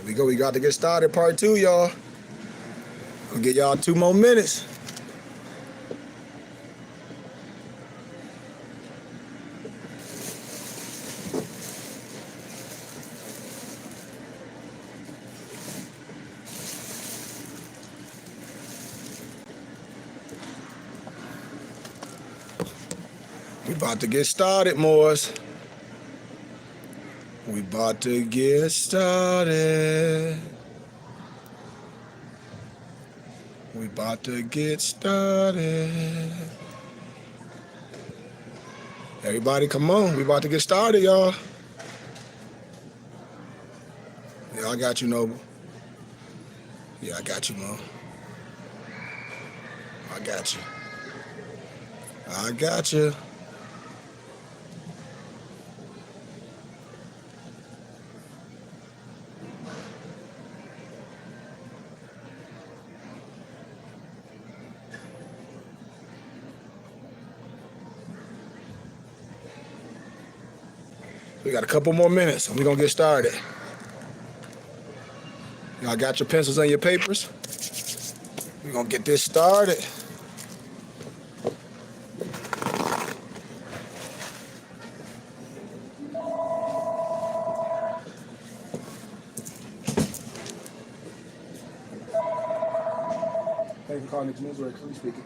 There we go. We got to get started. Part 2, y'all. I'll get y'all 2 more minutes. We about to get started, Moors. We about to get started. We about to get started. Everybody, come on. We about to get started, y'all. Yeah, I got you, Noble. Yeah, I got you, Mo. I got you. I got you. We got a couple more minutes and we're going to get started. Y'all got your pencils and your papers? We're going to get this started. Thank you for calling Nick's News. We're clearly speaking.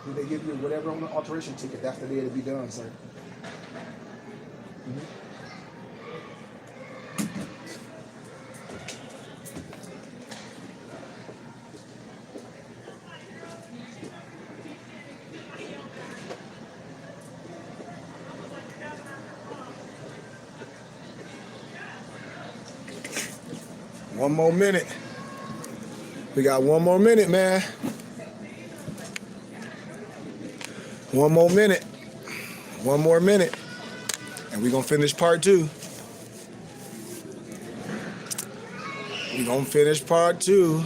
Did they give you whatever on the alteration ticket? That's the day to be done, sir. Mm-hmm. 1 more minute. We got 1 more minute, man. 1 more minute. 1 more minute. And we're going to finish part 2. We're going to finish part 2.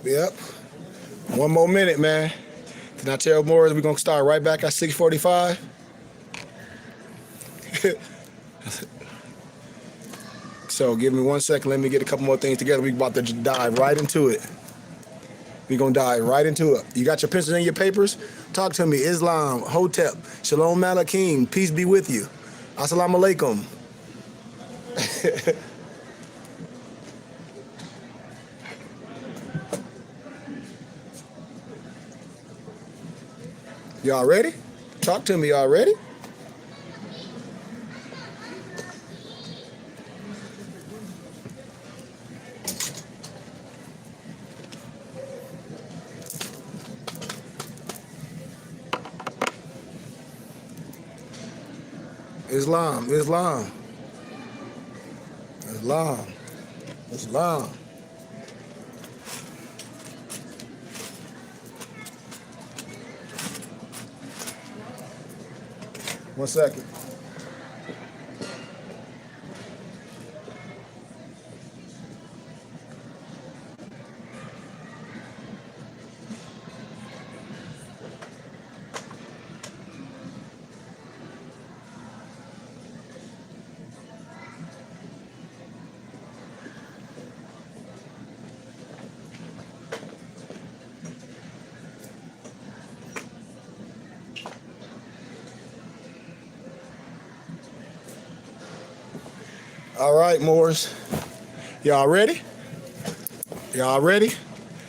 Yep. 1 more minute, man. Can I tell more? We're going to start right back at 6:45. So give me 1 second. Let me get a couple more things together. We're about to just dive right into it. We're going to dive right into it. You got your pencils and your papers? Talk to me. Islam, Hotep, Shalom Malakim, peace be with you. Assalamu alaikum. Y'all ready? Talk to me. Y'all ready? Islam. 1 second. All right, Moors. Y'all ready? Y'all ready?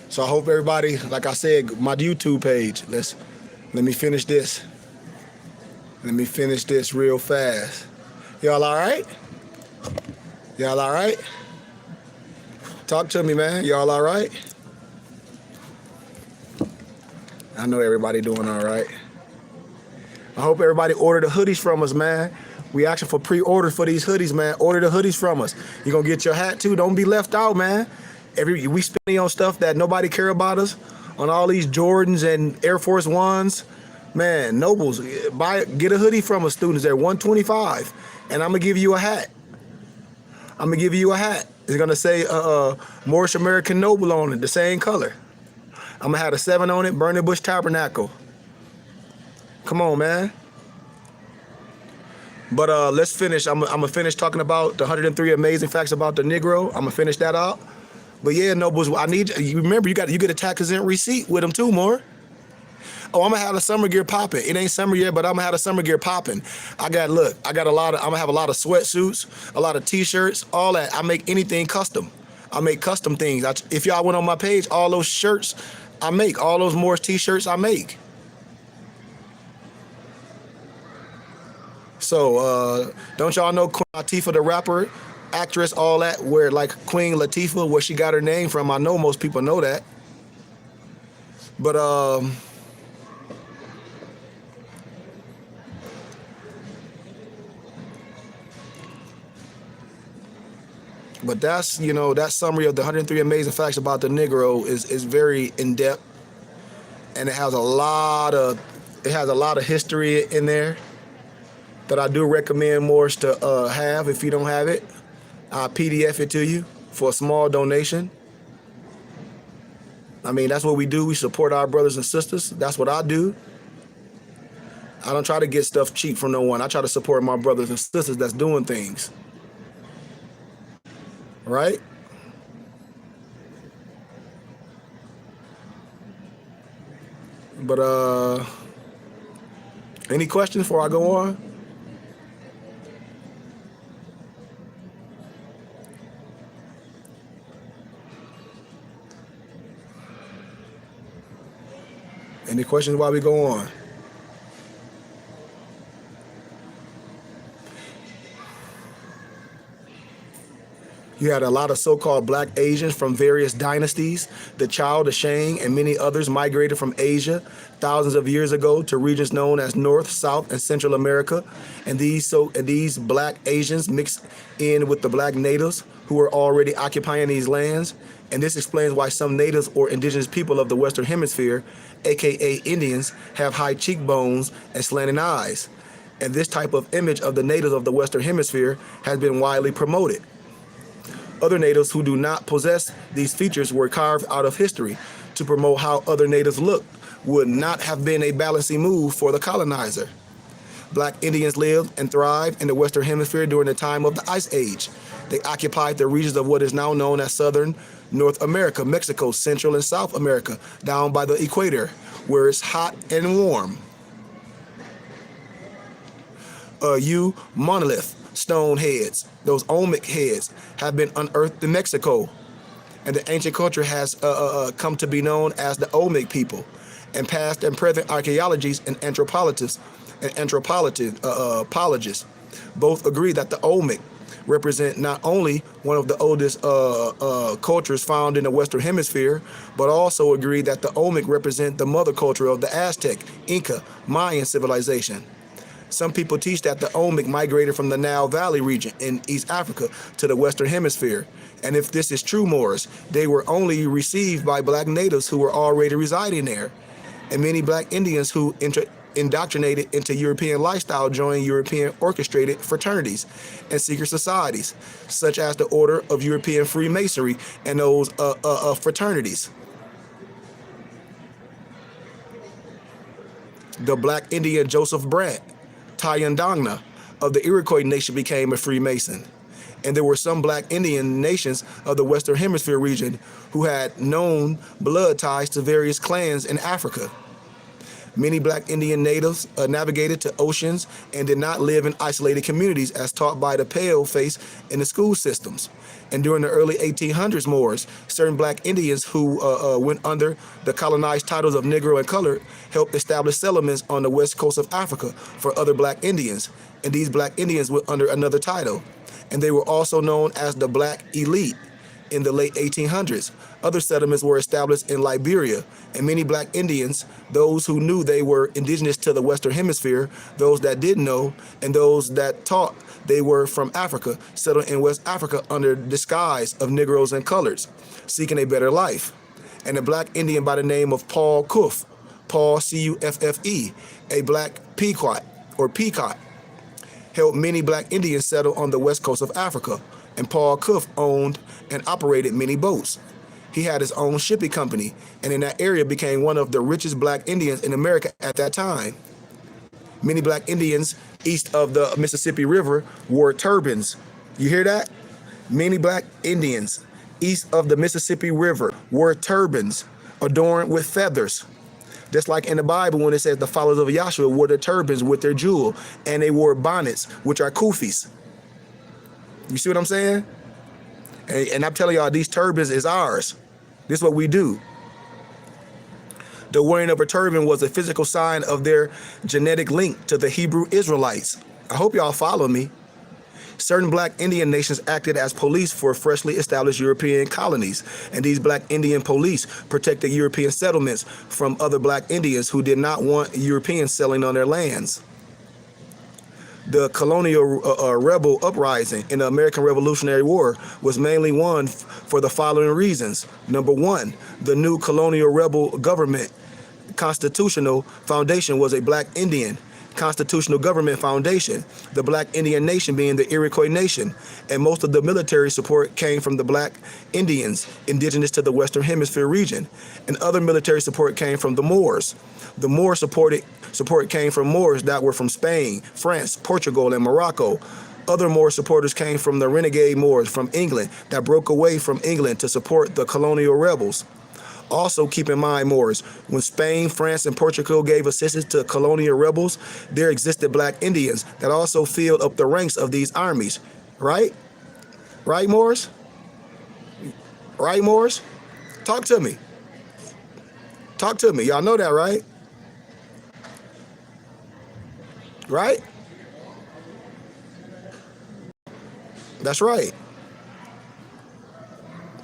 So I hope everybody, like I said, my YouTube page. Let me finish this. Let me finish this real fast. Y'all all right? Y'all all right? Talk to me, man. Y'all all right? I know everybody doing all right. I hope everybody ordered the hoodies from us, man. We asking for pre-orders for these hoodies, man. Order the hoodies from us. You're gonna get your hat too. Don't be left out, man. We spending on stuff that nobody care about us, on all these Jordans and Air Force Ones. Man, Nobles, get a hoodie from us, students. They're $125, and I'm gonna give you a hat. I'm gonna give you a hat. It's gonna say Moorish American Noble on it, the same color. I'm gonna have a 7 on it, Burning Bush Tabernacle. Come on, man. But let's finish. I'm gonna finish talking about the 103 amazing facts about the Negro. I'm gonna finish that out. But yeah, Nobles, I need you. Remember, you get a tax exempt receipt with them too, more. Oh, I'm gonna have the summer gear popping. It ain't summer yet, but I'm gonna have the summer gear popping. I'm gonna have a lot of sweatsuits, a lot of t-shirts, all that. I make anything custom. I make custom things. If y'all went on my page, all those shirts I make, all those Moorish t-shirts I make. So don't y'all know Queen Latifah, the rapper, actress, all that, where like Queen Latifah, where she got her name from? I know most people know that. But that's, that summary of the 103 amazing facts about the Negro is very in-depth, and it has a lot of history in there that I do recommend Moorish to have. If you don't have it, I'll PDF it to you for a small donation. I mean, that's what we do. We support our brothers and sisters. That's what I do. I don't try to get stuff cheap from no one. I try to support my brothers and sisters that's doing things. Right? But any questions before I go on? Any questions while we go on? You had a lot of so-called black Asians from various dynasties. The Chow, the Shang, and many others migrated from Asia thousands of years ago to regions known as North, South, and Central America. And these black Asians mixed in with the black natives who were already occupying these lands. And this explains why some natives or indigenous people of the Western Hemisphere, aka Indians, have high cheekbones and slanting eyes. And this type of image of the natives of the Western Hemisphere has been widely promoted. Other natives who do not possess these features were carved out of history to promote how other natives looked would not have been a balancing move for the colonizer. Black Indians lived and thrived in the Western Hemisphere during the time of the Ice Age. They occupied the regions of what is now known as Southern North America, Mexico, Central and South America, down by the equator, where it's hot and warm. Monolith stone heads, those Olmec heads, have been unearthed in Mexico, and the ancient culture has come to be known as the Olmec people. And past and present archaeologists and anthropologists both agree that the Olmec represent not only one of the oldest cultures found in the Western Hemisphere, but also agree that the Olmec represent the mother culture of the Aztec, Inca, Mayan civilization. Some people teach that the Olmec migrated from the Nile Valley region in East Africa to the Western Hemisphere. And if this is true, Moors, they were only received by black natives who were already residing there. And many black Indians who indoctrinated into European lifestyle joined European orchestrated fraternities and secret societies, such as the Order of European Freemasonry and those fraternities. The black Indian Joseph Brant, Tayandangna of the Iroquois nation, became a Freemason. And there were some black Indian nations of the Western Hemisphere region who had known blood ties to various clans in Africa. Many black Indian natives navigated to oceans and did not live in isolated communities as taught by the pale-face in the school systems. And during the early 1800s, Moors, certain black Indians who went under the colonized titles of Negro and Colored helped establish settlements on the west coast of Africa for other black Indians. And these black Indians were under another title. And they were also known as the Black Elite. In the late 1800s, other settlements were established in Liberia, and many black Indians, those who knew they were indigenous to the Western Hemisphere, those that didn't know, and those that taught they were from Africa, settled in West Africa under disguise of Negroes and Coloreds, seeking a better life. And a black Indian by the name of Paul Cuffe, Paul C-U-F-F-E, a black Pequot, helped many black Indians settle on the west coast of Africa, and Paul Cuffe owned and operated many boats. He had his own shipping company, and in that area became one of the richest black Indians in America at that time. Many black Indians east of the Mississippi River wore turbans. You hear that? Many black Indians east of the Mississippi River wore turbans adorned with feathers. Just like in the Bible when it says the followers of Yahshua wore the turbans with their jewel, and they wore bonnets, which are kufis. You see what I'm saying? And I'm telling y'all, these turbans is ours. This is what we do. The wearing of a turban was a physical sign of their genetic link to the Hebrew Israelites. I hope y'all follow me. Certain black Indian nations acted as police for freshly established European colonies, and these black Indian police protected European settlements from other black Indians who did not want Europeans settling on their lands. The colonial rebel uprising in the American Revolutionary War was mainly won for the following reasons. Number one, the new colonial rebel government constitutional foundation was a black Indian constitutional government foundation, the black Indian nation being the Iroquois nation, and most of the military support came from the black Indians indigenous to the Western Hemisphere region, and other military support came from the Moors. The Moor support came from Moors that were from Spain, France, Portugal, and Morocco. Other Moor supporters came from the renegade Moors from England that broke away from England to support the colonial rebels. Also keep in mind, Moors, when Spain, France, and Portugal gave assistance to colonial rebels, there existed black Indians that also filled up the ranks of these armies. Right? Right, Moors? Right, Moors? Talk to me. Talk to me. Y'all know that, right? Right? That's right.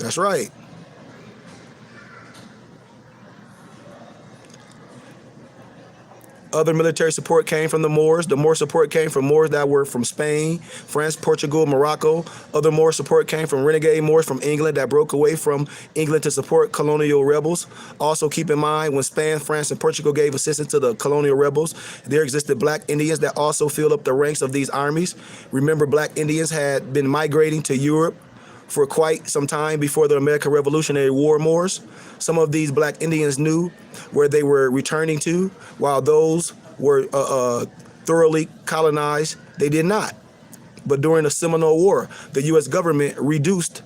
That's right. Other military support came from the Moors. The Moor support came from Moors that were from Spain, France, Portugal, Morocco. Other Moor support came from renegade Moors from England that broke away from England to support colonial rebels. Also keep in mind, when Spain, France, and Portugal gave assistance to the colonial rebels, there existed black Indians that also filled up the ranks of these armies. Remember, black Indians had been migrating to Europe for quite some time before the American Revolutionary War, Moors. Some of these black Indians knew where they were returning to, while those were thoroughly colonized, they did not. But during the Seminole War, the U.S. government reduced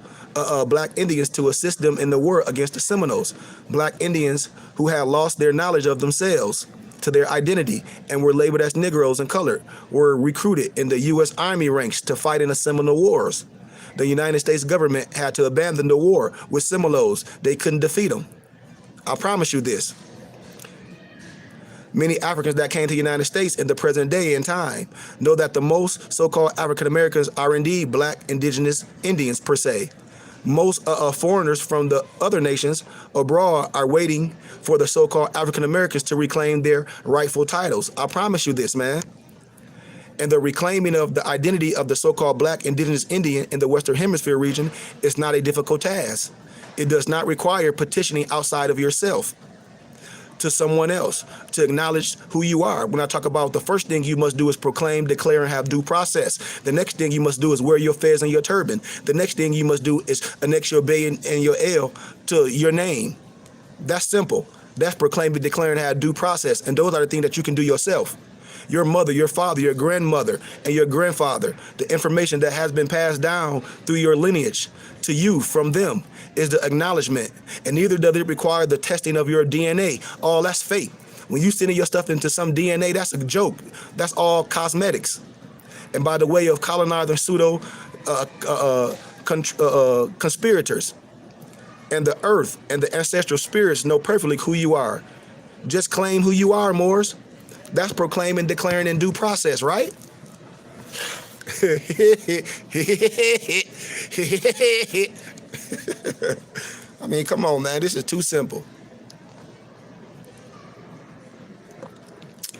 black Indians to assist them in the war against the Seminoles. Black Indians who had lost their knowledge of themselves to their identity and were labeled as Negroes and colored were recruited in the U.S. Army ranks to fight in the Seminole Wars. The United States government had to abandon the war with Seminoles. They couldn't defeat them. I promise you this. Many Africans that came to the United States in the present day and time know that the most so-called African Americans are indeed black indigenous Indians per se. Most foreigners from the other nations abroad are waiting for the so-called African Americans to reclaim their rightful titles. I promise you this, man. And the reclaiming of the identity of the so-called black indigenous Indian in the Western Hemisphere region is not a difficult task. It does not require petitioning outside of yourself to someone else to acknowledge who you are. When I talk about the first thing you must do is proclaim, declare, and have due process. The next thing you must do is wear your fez and your turban. The next thing you must do is annex your bay and your L to your name. That's simple. That's proclaiming, declaring, and have due process. And those are the things that you can do yourself. Your mother, your father, your grandmother, and your grandfather, the information that has been passed down through your lineage to you from them is the acknowledgement. And neither does it require the testing of your DNA. All that's fake. When you sending your stuff into some DNA, that's a joke. That's all cosmetics. And by the way of colonizer pseudo conspirators. And the earth and the ancestral spirits know perfectly who you are. Just claim who you are, Moors. That's proclaiming, declaring in due process, right? I mean, come on, man. This is too simple.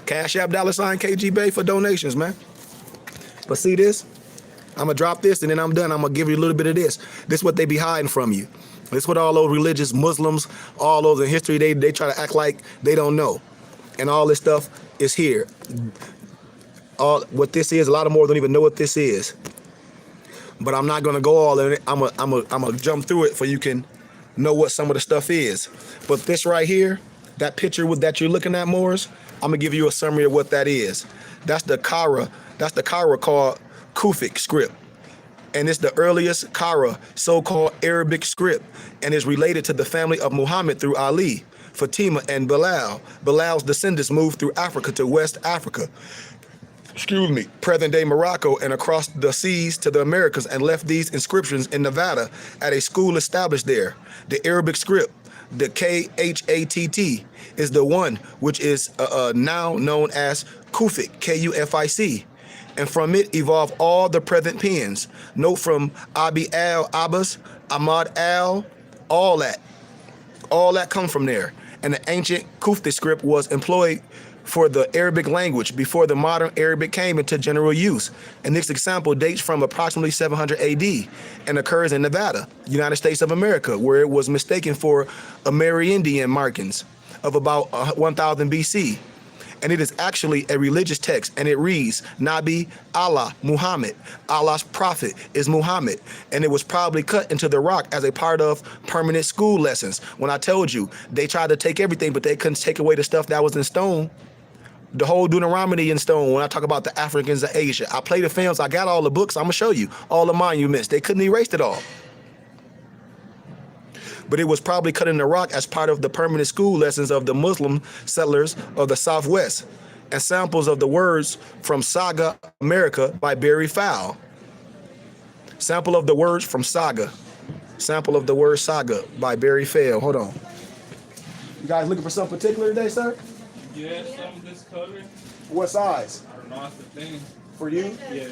Cash App $ KG Bay for donations, man. But see this? I'm going to drop this and then I'm done. I'm going to give you a little bit of this. This is what they be hiding from you. This is what all those religious Muslims, all those in history, they try to act like they don't know. And all this stuff is here. All what this is, a lot of more don't even know what this is. But I'm not going to go all in it. I'm gonna jump through it so you can know what some of the stuff is. But this right here, that picture that you're looking at, Moors, I'm going to give you a summary of what that is. That's the Kara called Kufic script. And it's the earliest Kara, so-called Arabic script, and is related to the family of Muhammad through Ali, Fatima, and Bilal. Bilal's descendants moved through Africa to West Africa, present-day Morocco, and across the seas to the Americas, and left these inscriptions in Nevada at a school established there. The Arabic script, the Khatt, is the one which is now known as Kufic, Kufic. And from it evolved all the present pens. Note from Abi al-Abbas, Ahmad al, all that come from there. And the ancient Kufic script was employed for the Arabic language before the modern Arabic came into general use. And this example dates from approximately 700 AD and occurs in Nevada, United States of America, where it was mistaken for Amerindian markings of about 1000 BC. And it is actually a religious text, and it reads, Nabi Allah Muhammad, Allah's prophet is Muhammad, and it was probably cut into the rock as a part of permanent school lessons. When I told you, they tried to take everything, but they couldn't take away the stuff that was in stone. The whole Deuteronomy in stone. When I talk about the Africans of Asia, I play the films, I got all the books, I'm gonna show you, all the monuments. They couldn't erase it all. But it was probably cut in the rock as part of the permanent school lessons of the Muslim settlers of the Southwest, and samples of the words from Saga America by Barry Fowle. Sample of the words from Saga. Sample of the word Saga by Barry Fowle. Hold on. You guys looking for something particular today, sir? Yeah, some of this color. What size? I don't know, that's the thing. For you? Yeah.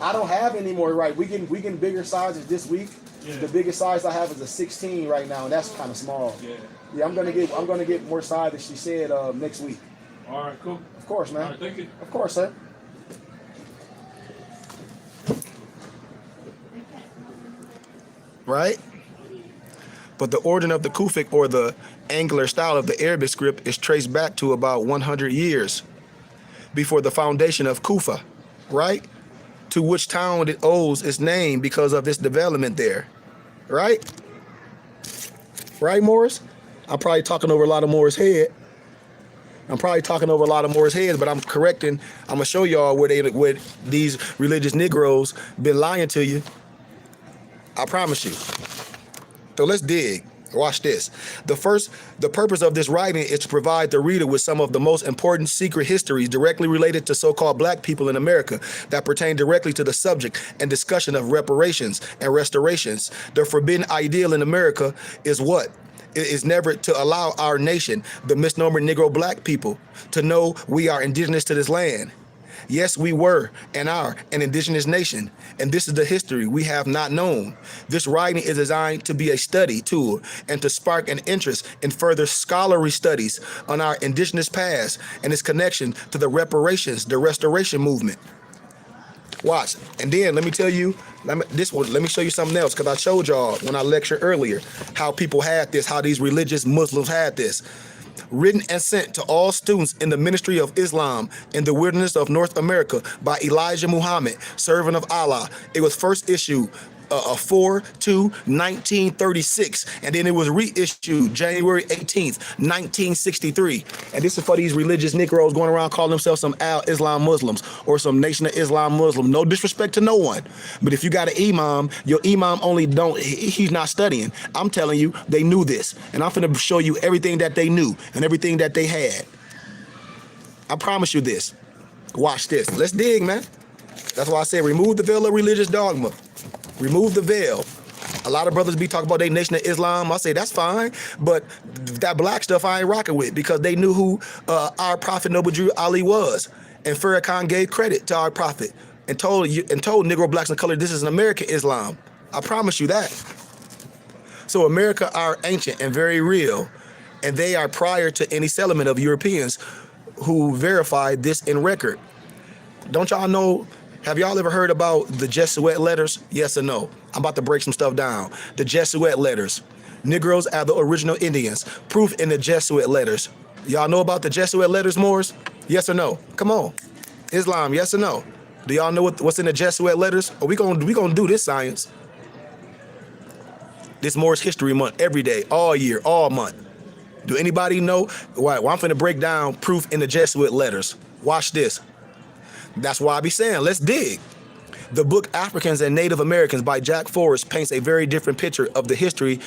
I don't have any more, right? We getting bigger sizes this week. Yeah. The biggest size I have is a 16 right now, and that's kind of small. Yeah. Yeah, I'm gonna get more size, as she said, next week. All right, cool. Of course, man. All right, thank you. Of course, sir. Right? But the origin of the Kufic, or the angular style of the Arabic script, is traced back to about 100 years before the foundation of Kufa, right? To which town it owes its name because of its development there, right? Right, Morris? I'm probably talking over a lot of Morris' head. But I'm correcting. I'm gonna show y'all where these religious Negroes been lying to you. I promise you. So let's dig. Watch this. The purpose of this writing is to provide the reader with some of the most important secret histories directly related to so-called black people in America that pertain directly to the subject and discussion of reparations and restorations. The forbidden ideal in America is what? It is never to allow our nation, the misnomer Negro black people, to know we are indigenous to this land. Yes, we were and are an indigenous nation, and this is the history we have not known. This writing is designed to be a study tool and to spark an interest in further scholarly studies on our indigenous past and its connection to the reparations, the restoration movement. Watch, and then let me tell you, let me show you something else, because I showed y'all when I lectured earlier how people had this, how these religious Muslims had this. Written and sent to all students in the ministry of Islam in the wilderness of North America by Elijah Muhammad, servant of Allah. It was first issued 4/2/1936, and then it was reissued January 18th, 1963. And this is for these religious Negroes going around calling themselves some Al-Islam Muslims or some Nation of Islam Muslim. No disrespect to no one, but if you got an imam, your imam he's not studying. I'm telling you, they knew this, and I'm finna show you everything that they knew and everything that they had. I promise you this. Watch this. Let's dig, man. That's why I say remove the veil of religious dogma. Remove the veil. A lot of brothers be talking about their nation of Islam. I say that's fine, but that black stuff I ain't rocking with because they knew who our prophet Noble Drew Ali was, and Farrakhan gave credit to our prophet and told Negro, blacks, and colored this is an American Islam. I promise you that. So America are ancient and very real, and they are prior to any settlement of Europeans who verified this in record. Don't y'all know? Have y'all ever heard about the Jesuit letters? Yes or no? I'm about to break some stuff down. The Jesuit letters. Negroes are the original Indians. Proof in the Jesuit letters. Y'all know about the Jesuit letters, Moors? Yes or no? Come on. Islam, yes or no? Do y'all know what's in the Jesuit letters? Or we gonna do this science. This Moorish History Month, every day, all year, all month. Do anybody know? Well, I'm finna break down proof in the Jesuit letters. Watch this. That's why I be saying, let's dig. The book Africans and Native Americans by Jack Forrest paints a very different picture of the history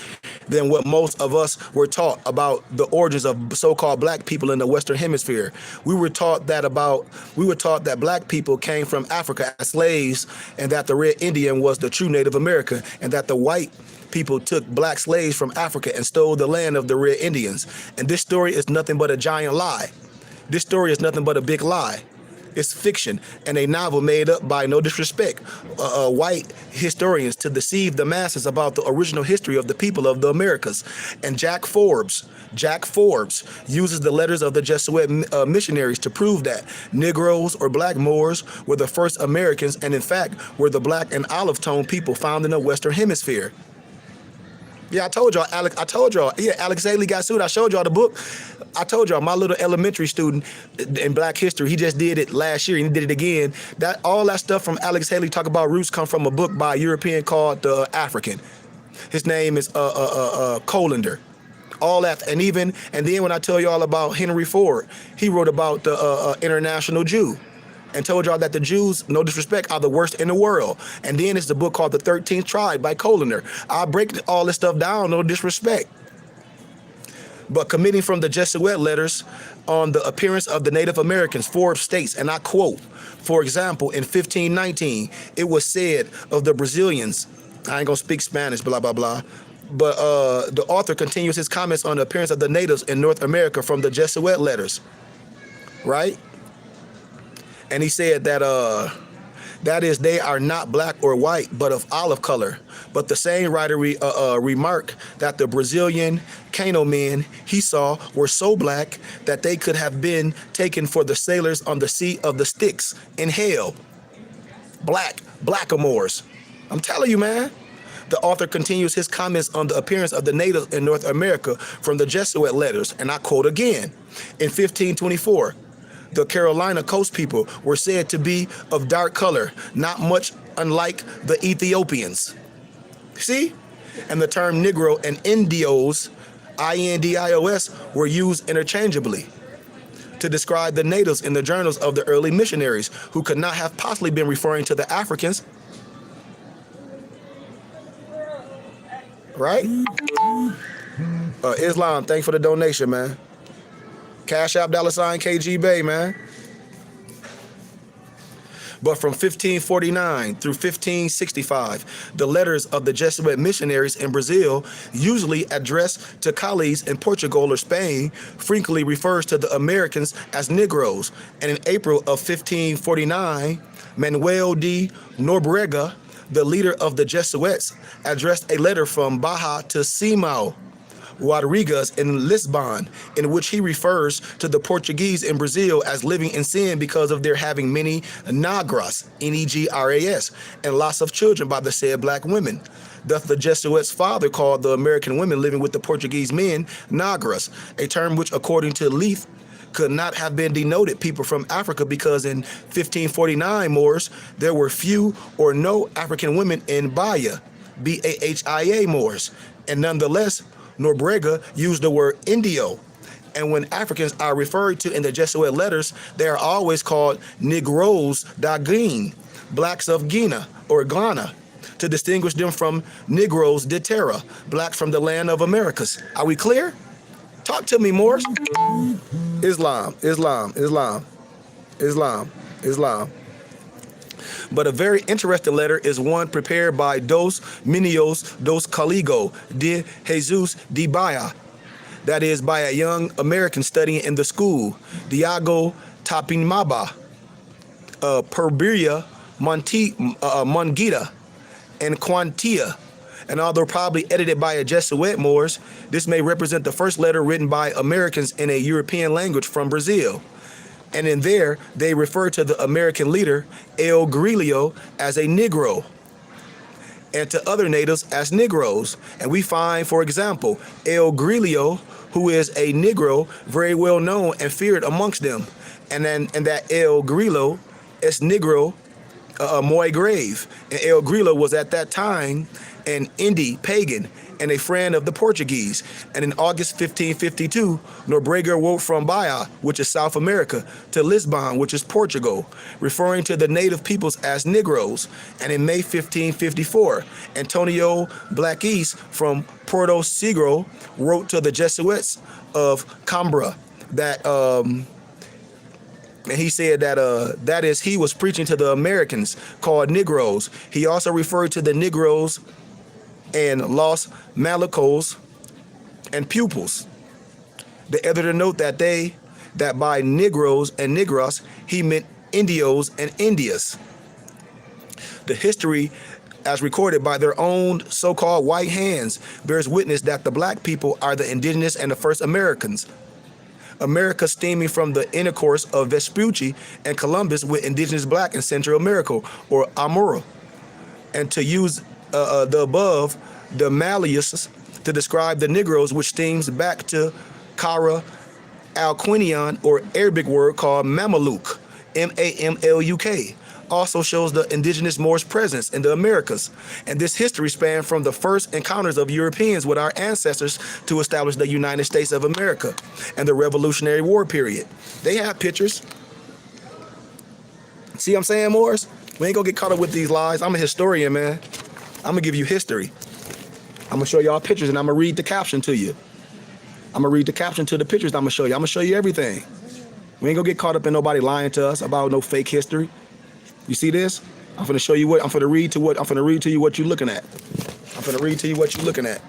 than what most of us were taught about the origins of so-called black people in the Western Hemisphere. We were taught that black people came from Africa as slaves, and that the Red Indian was the true Native American, and that the white people took black slaves from Africa and stole the land of the Red Indians. And this story is nothing but a giant lie. This story is nothing but a big lie. It's fiction and a novel made up by, no disrespect, white historians to deceive the masses about the original history of the people of the Americas. And Jack Forbes uses the letters of the Jesuit missionaries to prove that Negroes or black Moors were the first Americans, and in fact were the black and olive tone people found in the Western Hemisphere. Yeah, I told y'all, yeah, Alex Haley got sued. I showed y'all the book. I told y'all, my little elementary student in Black History, he just did it last year and he did it again. All that stuff from Alex Haley talk about roots come from a book by a European called The African. His name is Colander. All that, and then when I tell y'all about Henry Ford, he wrote about the international Jew. And told y'all that the Jews, no disrespect, are the worst in the world. And then it's the book called The 13th Tribe by Colander. I'll break all this stuff down, no disrespect. But committing from the Jesuit letters on the appearance of the Native Americans, Forbes states, and I quote, for example, in 1519, it was said of the Brazilians, I ain't gonna speak Spanish, blah, blah, blah, but the author continues his comments on the appearance of the natives in North America from the Jesuit letters, right? And he said that is, they are not black or white, but of olive color. But the same writer remarked that the Brazilian Cano men he saw were so black that they could have been taken for the sailors on the Sea of the Styx in hell. Blackamoors. I'm telling you, man. The author continues his comments on the appearance of the natives in North America from the Jesuit letters, and I quote again, in 1524, the Carolina coast people were said to be of dark color, not much unlike the Ethiopians. See? And the term Negro and Indios, I-N-D-I-O-S, were used interchangeably to describe the natives in the journals of the early missionaries, who could not have possibly been referring to the Africans. Right? Islam, thanks for the donation, man. Cash App $ KG Bay, man. But from 1549 through 1565, the letters of the Jesuit missionaries in Brazil, usually addressed to colleagues in Portugal or Spain, frequently refers to the Americans as Negroes. And in April of 1549, Manuel de Nobrega, the leader of the Jesuits, addressed a letter from Baja to Simão Rodrigues in Lisbon, in which he refers to the Portuguese in Brazil as living in sin because of their having many negras, N-E-G-R-A-S, and lots of children by the said black women. Thus the Jesuits' father called the American women living with the Portuguese men negras, a term which, according to Leith, could not have been denoted people from Africa because in 1549 Moors, there were few or no African women in Bahia, B-A-H-I-A Moors, and nonetheless, Nobrega used the word Indio, and when Africans are referred to in the Jesuit letters, they are always called Negros da Guinea, blacks of Guinea or Ghana, to distinguish them from Negros de Terra, blacks from the land of Americas. Are we clear? Talk to me, Moors. Islam. Islam. Islam. But a very interesting letter is one prepared by Dos Menios dos Caligo de Jesus de Bahia. That is by a young American studying in the school, Diago Tapinmaba, Perbiria Mongita, and Quantia. And although probably edited by a Jesuit Moors, this may represent the first letter written by Americans in a European language from Brazil. And in there, they refer to the American leader, El Grillo, as a Negro, and to other natives as Negroes. And we find, for example, El Grillo, who is a Negro, very well known and feared amongst them. And that El Grillo is Negro muy grave. And El Grillo was at that time an Indi pagan and a friend of the Portuguese. And in August 1552, Nobrega wrote from Bahia, which is South America, to Lisbon, which is Portugal, referring to the native peoples as Negroes. And in May 1554, Antonio Blackis from Porto Seguro wrote to the Jesuits of Coimbra that and he said that is he was preaching to the Americans called Negroes. He also referred to the Negroes and Los Malicos and pupils. The editor note that by Negroes and Negros he meant Indios and Indias. The history, as recorded by their own so-called white hands, bears witness that the black people are the indigenous and the first Americans. America stemming from the intercourse of Vespucci and Columbus with indigenous black in Central America, or Amura. And to use the above, the Malleus, to describe the Negroes, which steams back to Kara Alquinian, or Arabic word called Mamaluk, M-A-M-L-U-K, also shows the indigenous Moorish presence in the Americas. And this history spanned from the first encounters of Europeans with our ancestors to establish the United States of America and the Revolutionary War period. They have pictures. See what I'm saying, Moors? We ain't gonna get caught up with these lies. I'm a historian, man. I'm gonna give you history. I'm gonna show y'all pictures and I'm gonna read the caption to you. I'm gonna read the caption to the pictures I'm gonna show you. I'm gonna show you everything. We ain't gonna get caught up in nobody lying to us about no fake history. You see this? I'm gonna show you what I'm gonna read to you what you're looking at. I'm gonna read to you what you're looking at.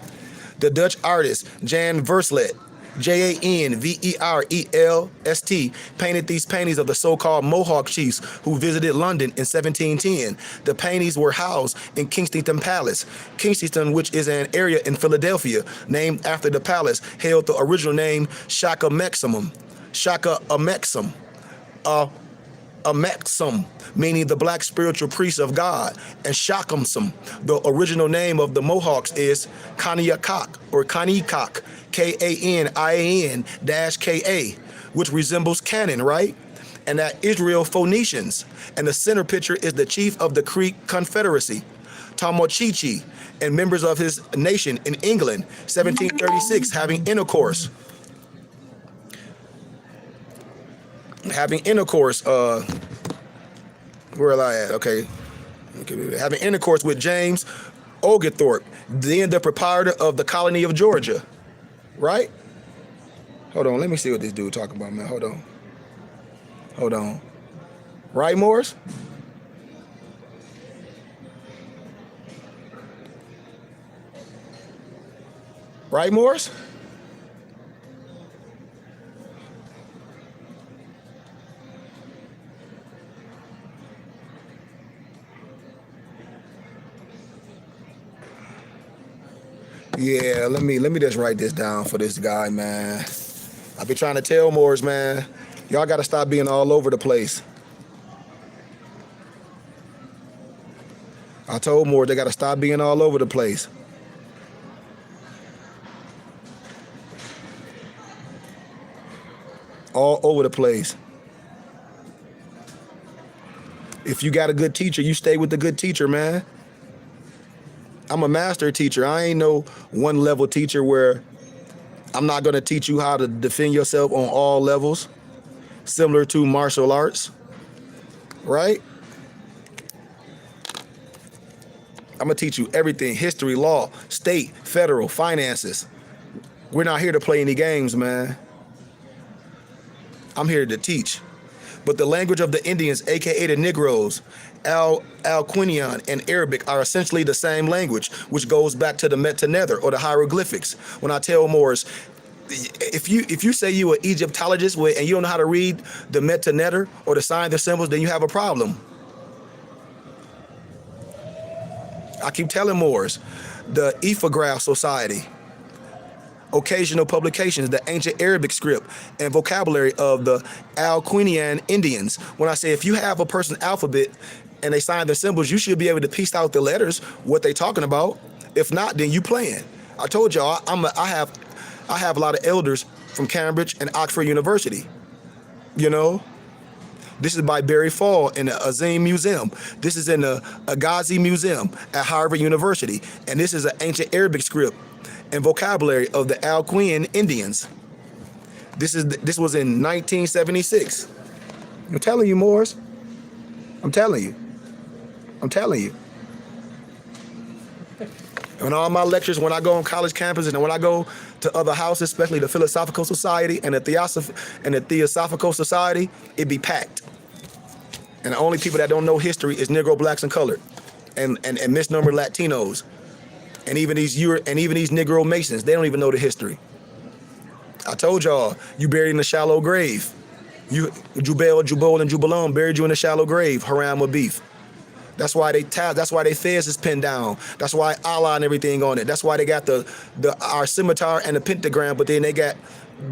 The Dutch artist Jan Verslett, Janverelst, painted these paintings of the so-called Mohawk chiefs who visited London in 1710. The paintings were housed in Kensington Palace. Kensington, which is an area in Philadelphia named after the palace, held the original name Shaka Amexum, Amexum, meaning the black spiritual priest of God, and Shakamsum. The original name of the Mohawks is Kaniakak, or Kanikak, K-A-N-I-A-N-K-A, which resembles Canaan, right? And that Israel Phoenicians. And the center picture is the chief of the Creek Confederacy, Tamochichi, and members of his nation in England, 1736, having intercourse. Where am I at? Okay. Having intercourse with James Oglethorpe, then the proprietor of the colony of Georgia. Right? Hold on. Let me see what this dude talking about, man. Hold on. Right, Morris? Right, Morris? Yeah, let me just write this down for this guy, man. I be trying to tell Moors, man, y'all gotta stop being all over the place. I told Moors they gotta stop being all over the place. All over the place. If you got a good teacher, you stay with the good teacher, man. I'm a master teacher. I ain't no one level teacher where I'm not gonna teach you how to defend yourself on all levels, similar to martial arts, right? I'm gonna teach you everything: history, law, state, federal, finances. We're not here to play any games, man. I'm here to teach. But the language of the Indians, aka the Negroes, Alquinian and Arabic are essentially the same language, which goes back to the Metanether or the hieroglyphics. When I tell Moors, if you say you are Egyptologist and you don't know how to read the Metanether or the signs and symbols, then you have a problem. I keep telling Moors, the Iphograph Society, occasional publications, the ancient Arabic script and vocabulary of the Alquinian Indians. When I say if you have a person's alphabet and they sign their symbols, you should be able to piece out the letters, what they talking about. If not, then you playing. I told y'all I have a lot of elders from Cambridge and Oxford University. You know, this is by Barry Fall in the Azim Museum. This is in the Agazi Museum at Harvard University, and this is an ancient Arabic script and vocabulary of the Alquinian Indians. This was in 1976. I'm telling you, Moors. I'm telling you. In all my lectures, when I go on college campuses and when I go to other houses, especially the Philosophical Society and the Theosophical Society, it be packed. And the only people that don't know history is Negro, blacks, and colored, and misnumbered Latinos. And even these Negro Masons, they don't even know the history. I told y'all, you buried in a shallow grave. Jubal, and Jubalon buried you in a shallow grave, Haram or beef. That's why they fez is pinned down. That's why Allah and everything on it. That's why they got our scimitar and the pentagram, but then they got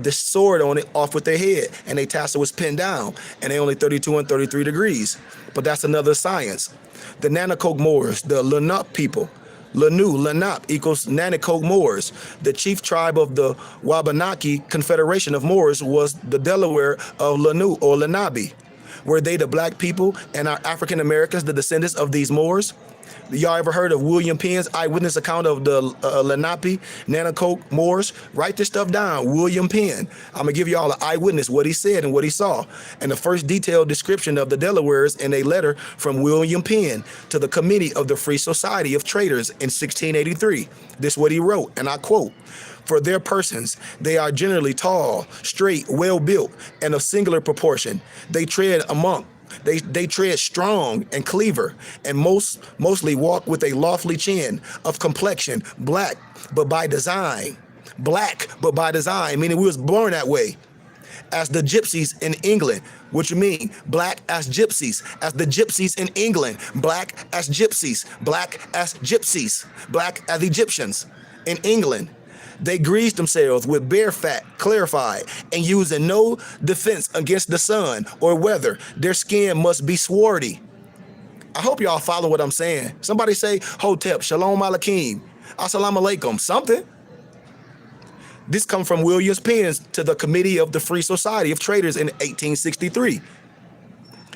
the sword on it off with their head, and their tassel was pinned down, and they only 32 and 33 degrees. But that's another science. The Nanacoke Moors, the Lenape people. Lenape equals Nanacoke Moors. The chief tribe of the Wabanaki Confederation of Moors was the Delaware of Lanu or Lenape. Were they the black people and our African Americans, the descendants of these Moors? Y'all ever heard of William Penn's eyewitness account of the Lenape, Nanacoke Moors? Write this stuff down, William Penn. I'm going to give y'all an eyewitness, what he said and what he saw. And the first detailed description of the Delawares in a letter from William Penn to the Committee of the Free Society of Traders in 1683. This is what he wrote, and I quote, "For their persons, they are generally tall, straight, well-built, and of singular proportion. They tread They tread strong and cleaver, and mostly walk with a lofty chin, of complexion, black, but by design. Black, but by design, meaning we was born that way. As the gypsies in England." What you mean? Black as gypsies. As the gypsies in England. Black as gypsies. Black as gypsies. Black as Egyptians in England. They greased themselves with bear fat, clarified, and using no defense against the sun or weather. Their skin must be swarthy. I hope y'all follow what I'm saying. Somebody say, Hotep, Shalom Aleichem, Assalamu Alaikum, something. This comes from William Penn to the Committee of the Free Society of Traders in 1863.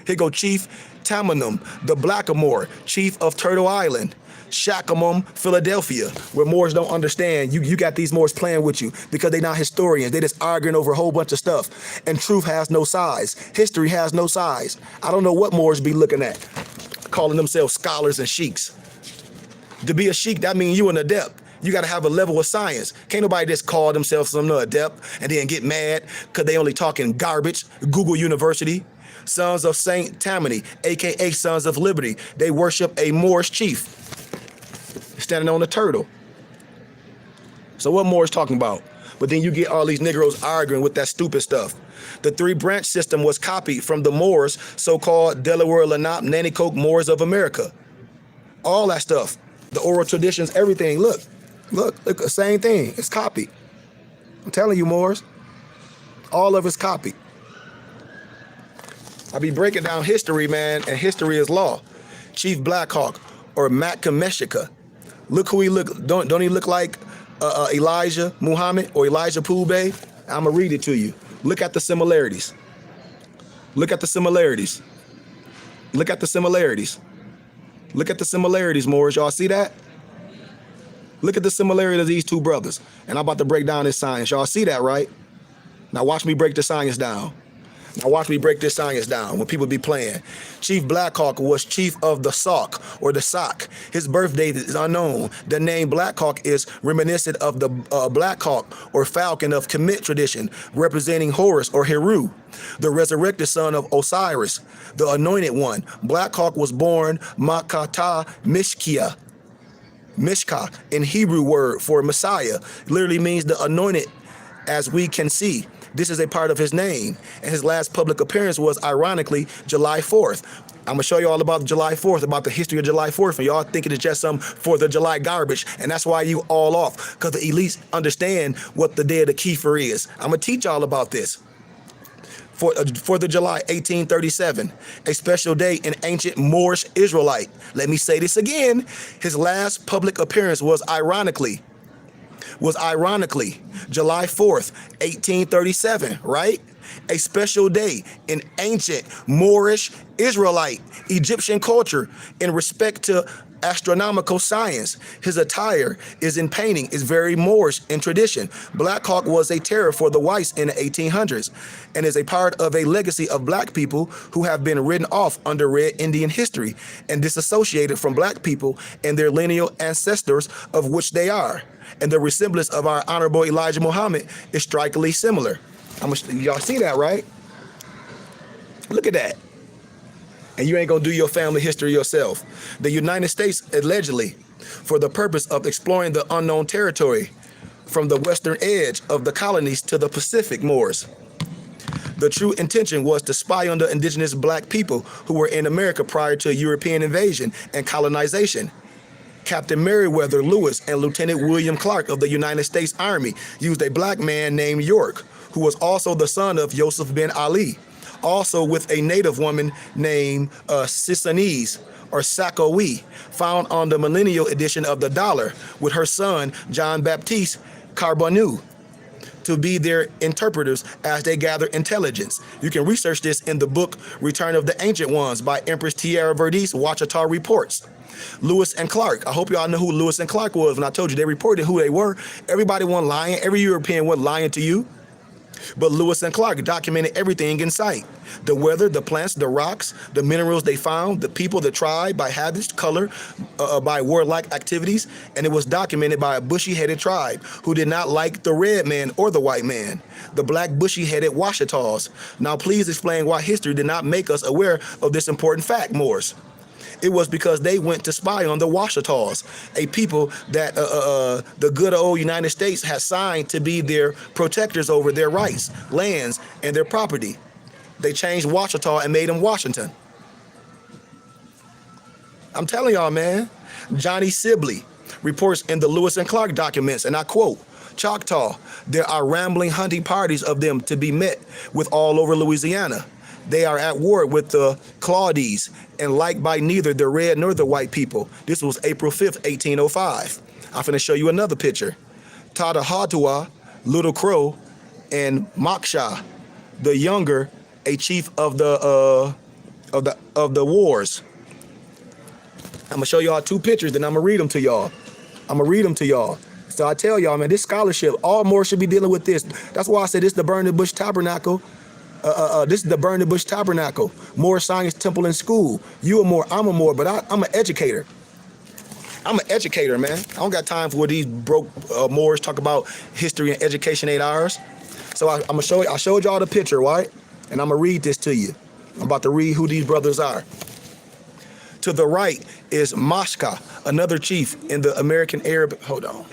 Here go Chief Tamanum, the Blackamoor, Chief of Turtle Island. Shackamum, Philadelphia, where Moors don't understand. You got these Moors playing with you because they're not historians. They just arguing over a whole bunch of stuff. And truth has no size. History has no size. I don't know what Moors be looking at, calling themselves scholars and sheiks. To be a sheik, that means you an adept. You got to have a level of science. Can't nobody just call themselves some adept and then get mad because they only talking garbage. Google University. Sons of Saint Tammany, a.k.a. Sons of Liberty. They worship a Moorish chief standing on a turtle. So what Moorish talking about? But then you get all these Negroes arguing with that stupid stuff. The three-branch system was copied from the Moors, so-called Delaware, Lenape, Nanacoke Moors of America. All that stuff. The oral traditions, everything. Look, the same thing. It's copied. I'm telling you, Moors. All of it's copied. I be breaking down history, man, and history is law. Chief Blackhawk or Matkameshika. Look who he look. Don't he look like Elijah Muhammad or Elijah Pube? I'm gonna read it to you. Look at the similarities. Look at the similarities. Look at the similarities. Look at the similarities, Moors. Y'all see that? Look at the similarity of these two brothers. And I'm about to break down this science. Y'all see that, right? Now watch me break the science down. Now watch me break this science down when people be playing. Chief Black Hawk was chief of the Sauk or the Sac. His birth date is unknown. The name Black Hawk is reminiscent of the Black Hawk or Falcon of Kemet tradition, representing Horus or Heru, the resurrected son of Osiris, the anointed one. Black Hawk was born Makata Mishka in Hebrew word for Messiah, literally means the anointed, as we can see. This is a part of his name, and his last public appearance was, ironically, July 4th. I'm going to show you all about July 4th, about the history of July 4th, and y'all thinking it's just some 4th of July garbage, and that's why you all off, because the elites understand what the day of the Kiefer is. I'm going to teach y'all about this. 4th of July, 1837, a special day in ancient Moorish Israelite. Let me say this again. His last public appearance was ironically July 4th, 1837, right? A special day in ancient Moorish Israelite Egyptian culture in respect to astronomical science. His attire is in painting, is very Moorish in tradition. Black Hawk was a terror for the whites in the 1800s and is a part of a legacy of black people who have been written off under Red Indian history and disassociated from black people and their lineal ancestors, of which they are. And the resemblance of our honorable Elijah Muhammad is strikingly similar. Y'all see that, right? Look at that. And you ain't gonna do your family history yourself. The United States, allegedly, for the purpose of exploring the unknown territory from the western edge of the colonies to the Pacific Moors. The true intention was to spy on the indigenous black people who were in America prior to European invasion and colonization. Captain Meriwether Lewis and Lieutenant William Clark of the United States Army used a black man named York, who was also the son of Yusuf bin Ali, also with a native woman named Sissanese or Sakawi, found on the millennial edition of the dollar, with her son John Baptiste Carbonu to be their interpreters as they gather intelligence. You can research this in the book Return of the Ancient Ones by Empress Tierra Verdes, Ouachita Reports. Lewis and Clark. I hope y'all know who Lewis and Clark was when I told you they reported who they were. Everybody wasn't lying. Every European wasn't lying to you. But Lewis and Clark documented everything in sight. The weather, the plants, the rocks, the minerals they found, the people, the tribe, by habits, color, by warlike activities. And it was documented by a bushy-headed tribe who did not like the red man or the white man, the black bushy-headed Ouachitas. Now please explain why history did not make us aware of this important fact, Moors. It was because they went to spy on the Ouachitas, a people that the good old United States has signed to be their protectors over their rights, lands, and their property. They changed Ouachita and made them Washington. I'm telling y'all, man. Johnny Sibley reports in the Lewis and Clark documents, and I quote, Choctaw, there are rambling hunting parties of them to be met with all over Louisiana. They are at war with the Claudies and liked by neither the red nor the white people. This was April 5th, 1805. I'm finna show you another picture. Tadahatua, Little Crow, and Moksha, the younger, a chief of the wars. I'm gonna show y'all two pictures, then I'm gonna read them to y'all. So I tell y'all, man, this scholarship, all Moors should be dealing with this. That's why I said this is the Burning Bush Tabernacle. This is the Burning Bush Tabernacle, Moorish Science Temple and School. You a Moor, I'm a Moor, but I'm an educator. I'm an educator, man. I don't got time for what these broke Moors talk about. History and education ain't ours. So I'm gonna show you. I showed y'all the picture, right? And I'm gonna read this to you. I'm about to read who these brothers are. To the right is Mashka, another chief in the American Arab. Hold on.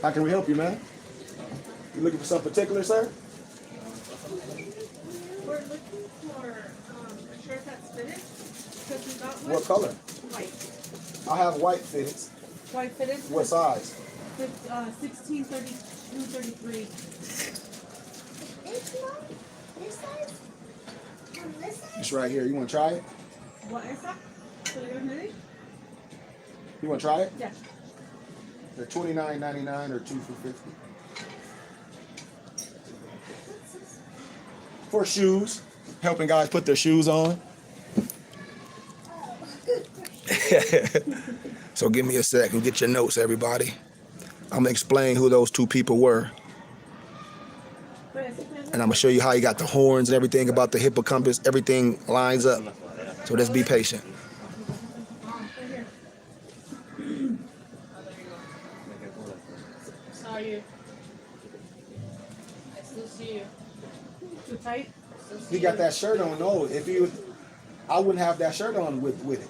How can we help you, man? You looking for something particular, sir? We're looking for a shirt that's fitted, because we got one. What color? White. I have white fitteds. White fitted? What size? 16, 32, 33. It's not this size. On this side. It's right here. You want to try it? What is that? You want to try it? Yeah. They're $29.99 or $2 for $50. For shoes, helping guys put their shoes on. So give me a second, get your notes, everybody. I'm gonna explain who those two people were. And I'm gonna show you how he got the horns and everything about the hippocampus. Everything lines up. So just be patient. How are you? I still see you. Too tight? Still see He got you. that shirt on. No, if you, I wouldn't have that shirt on with it.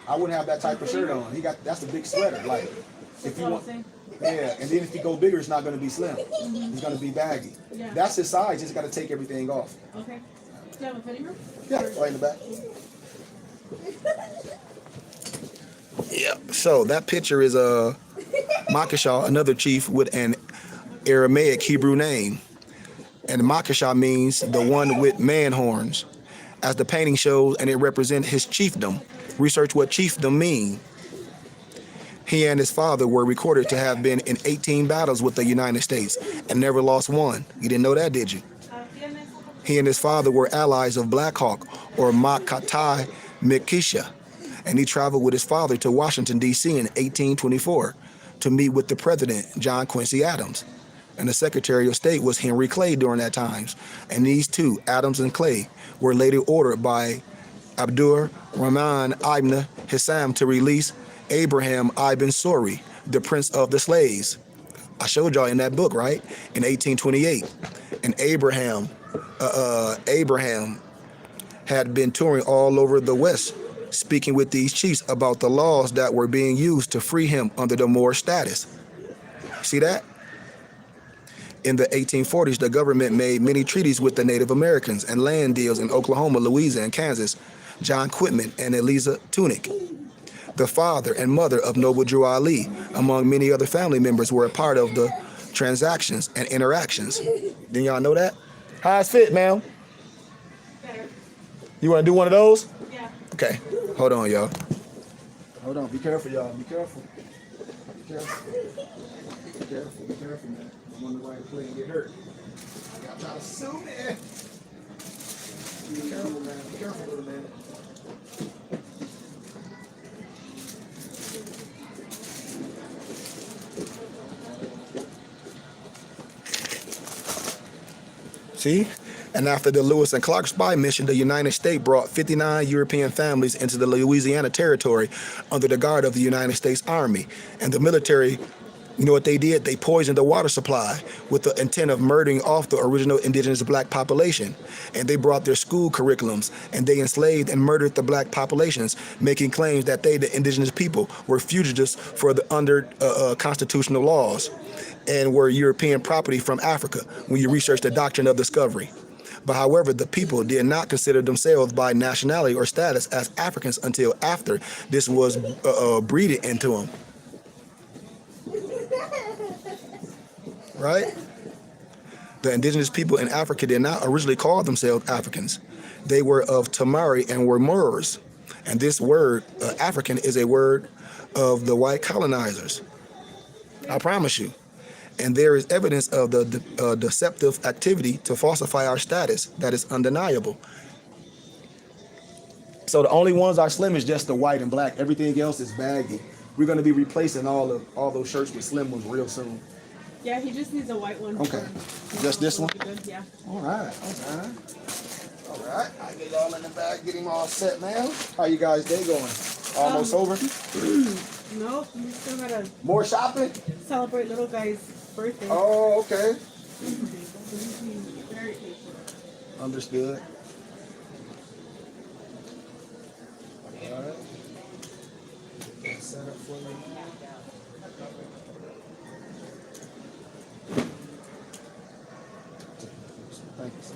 I wouldn't have that type of shirt on. He got, that's a big sweater. Like, if you want, yeah. And then if you go bigger, it's not gonna be slim. It's gonna be baggy. Yeah. That's his size. Just gotta take everything off. Okay. Do you have a fitting room? Yeah, right in the back. Yep. So that picture is Makashaw, another chief with an Aramaic Hebrew name. And Makashaw means the one with man horns. As the painting shows, and it represents his chiefdom. Research what chiefdom mean. He and his father were recorded to have been in 18 battles with the United States and never lost one. You didn't know that, did you? He and his father were allies of Black Hawk, or Makatai Mikisha, and he traveled with his father to Washington, D.C. in 1824 to meet with the president, John Quincy Adams. And the Secretary of State was Henry Clay during that time. And these two, Adams and Clay, were later ordered by Abdur Rahman ibn Hissam to release Abraham ibn Sori, the prince of the slaves. I showed y'all in that book, right? In 1828. And Abraham had been touring all over the West, speaking with these chiefs about the laws that were being used to free him under the Moorish status. See that? In the 1840s, the government made many treaties with the Native Americans and land deals in Oklahoma, Louisiana, and Kansas. John Quitman and Eliza Tunick, the father and mother of Noble Drew Ali, among many other family members, were a part of the transactions and interactions. Didn't y'all know that? How's fit, ma'am? Better. You want to do one of those? Yeah. Okay. Hold on, y'all. Hold on. Be careful, y'all. Be careful. Be careful. Be careful. Be careful, man. I'm on the right play and get hurt. Y'all try to sue me. Be careful, man. Be careful, little man. See? And after the Lewis and Clark spy mission, the United States brought 59 European families into the Louisiana territory under the guard of the United States Army. And the military, you know what they did? They poisoned the water supply with the intent of murdering off the original indigenous black population. And they brought their school curriculums, and they enslaved and murdered the black populations, making claims that they, the indigenous people, were fugitives for the under constitutional laws and were European property from Africa when you research the doctrine of discovery. But however, the people did not consider themselves by nationality or status as Africans until after this was breeded into them. Right? The indigenous people in Africa did not originally call themselves Africans. They were of Tamari and were Moors. And this word, African, is a word of the white colonizers. I promise you. And there is evidence of the deceptive activity to falsify our status that is undeniable. So the only ones are slim is just the white and black. Everything else is baggy. We're going to be replacing all those shirts with slim ones real soon. Yeah, he just needs a white one. Okay. For, Just this one? Good. Yeah. All right. Okay. All right. I get y'all in the bag, get him all set, man. How you guys' day going? Almost over? No, we still gotta More shopping? celebrate little guy's birthday. Oh, okay. Very patient. Understood. All right. Set up for you. Thank you, sir.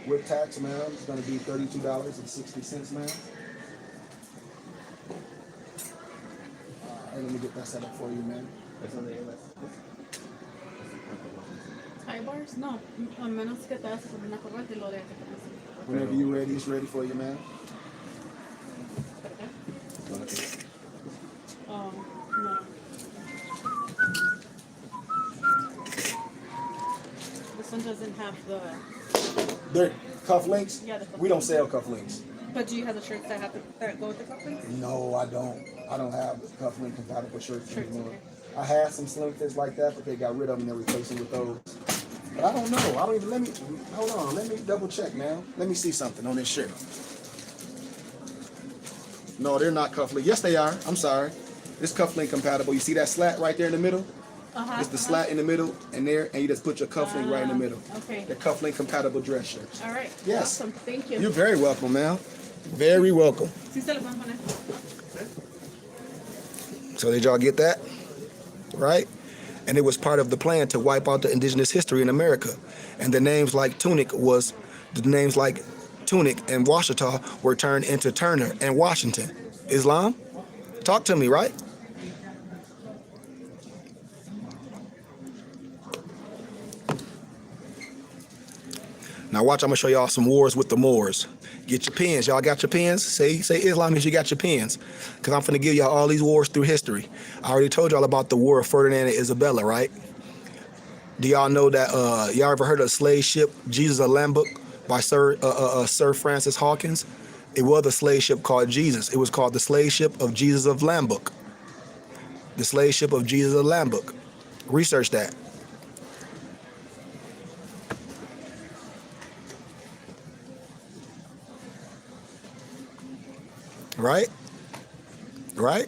With tax, ma'am, it's going to be $32.60, ma'am. All right, let me get that set up for you, ma'am. Tie bars? No. A menos que te haces una corbata y lo de que te haces. Whenever you're ready, it's ready for you, ma'am. No. This one doesn't have the. They're cuff links? Yeah, the cuff We don't links. sell cuff links. But do you have the shirts that go with the cufflinks? No, I don't. I don't have cuff link compatible shirts Shirts, anymore. okay. I had some slim fits like that, but they got rid of them and they're replacing with those. But I don't know. I don't even, let me, hold on. Let me double check, man. Let me see something on this shirt. No, they're not cufflink. Yes, they are. I'm sorry. It's cufflink compatible. You see that slat right there in the middle? It's the slat in the middle and there, and you just put your cufflink right in the middle. Okay. They're cufflink compatible dress shirts. All right. Yes. Awesome. Thank you. You're very welcome, man. Very welcome. Sí se lo pueden poner. So did y'all get that? Right? And it was part of the plan to wipe out the indigenous history in America. And the names like Tunic and Washita were turned into Turner and Washington. Islam? Talk to me, right? Now watch, I'm gonna show y'all some wars with the Moors. Get your pens. Y'all got your pens? Say Islam if you got your pens. Because I'm finna give y'all all these wars through history. I already told y'all about the War of Ferdinand and Isabella, right? Do y'all know that, y'all ever heard of the slave ship Jesus of Lambok by Sir Francis Hawkins? It was a slave ship called Jesus. It was called the slave ship of Jesus of Lambok. The slave ship of Jesus of Lambok. Research that. Right? Right?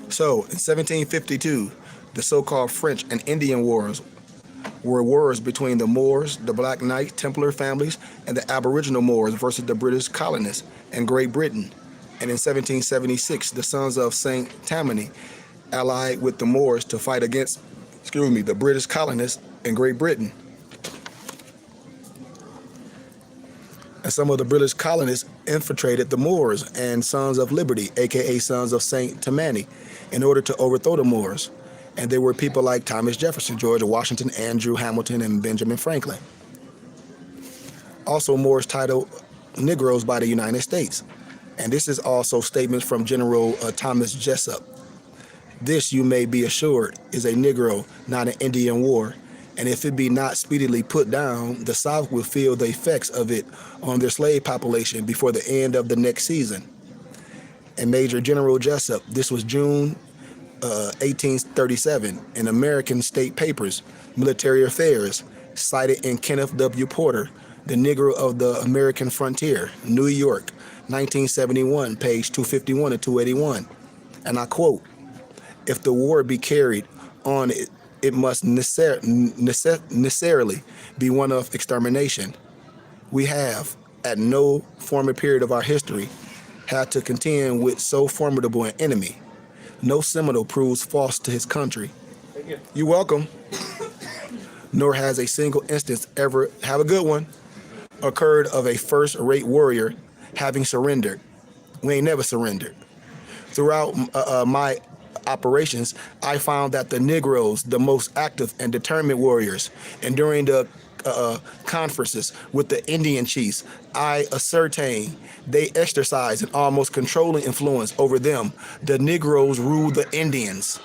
So, in 1752, the so-called French and Indian Wars were wars between the Moors, the Black Knight Templar families, and the Aboriginal Moors versus the British colonists and Great Britain. And in 1776, the sons of Saint Tammany allied with the Moors to fight against, the British colonists in Great Britain. And some of the British colonists infiltrated the Moors and Sons of Liberty, aka Sons of Saint Tammany, in order to overthrow the Moors. And there were people like Thomas Jefferson, George Washington, Andrew Hamilton, and Benjamin Franklin. Also, Moors titled Negroes by the United States. And this is also statements from General Thomas Jessup. This, you may be assured, is a Negro, not an Indian war. And if it be not speedily put down, the South will feel the effects of it on their slave population before the end of the next season. And Major General Jessup, this was June 1837, in American State Papers, Military Affairs, cited in Kenneth W. Porter, The Negro of the American Frontier, New York, 1971, page 251 to 281. And I quote, "If the war be carried on, it must necessarily be one of extermination. We have, at no former period of our history, had to contend with so formidable an enemy. No Seminole proves false to his country." Thank you. You're welcome. "Nor has a single instance ever," have a good one, "occurred of a first-rate warrior having surrendered." We ain't never surrendered. "Throughout my operations, I found that the Negroes, the most active and determined warriors, and during the conferences with the Indian chiefs, I ascertained they exercise an almost controlling influence over them. The Negroes rule the Indians.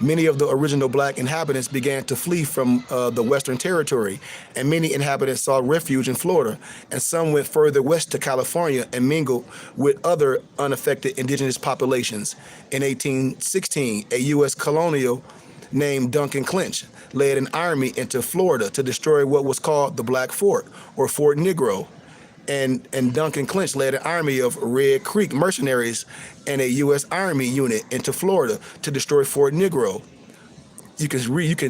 Many of the original black inhabitants began to flee from the Western Territory, and many inhabitants sought refuge in Florida, and some went further west to California and mingled with other unaffected indigenous populations. In 1816, a U.S. colonial named Duncan Clinch led an army into Florida to destroy what was called the Black Fort, or Fort Negro. And Duncan Clinch led an army of Red Creek mercenaries and a U.S. Army unit into Florida to destroy Fort Negro. You can read.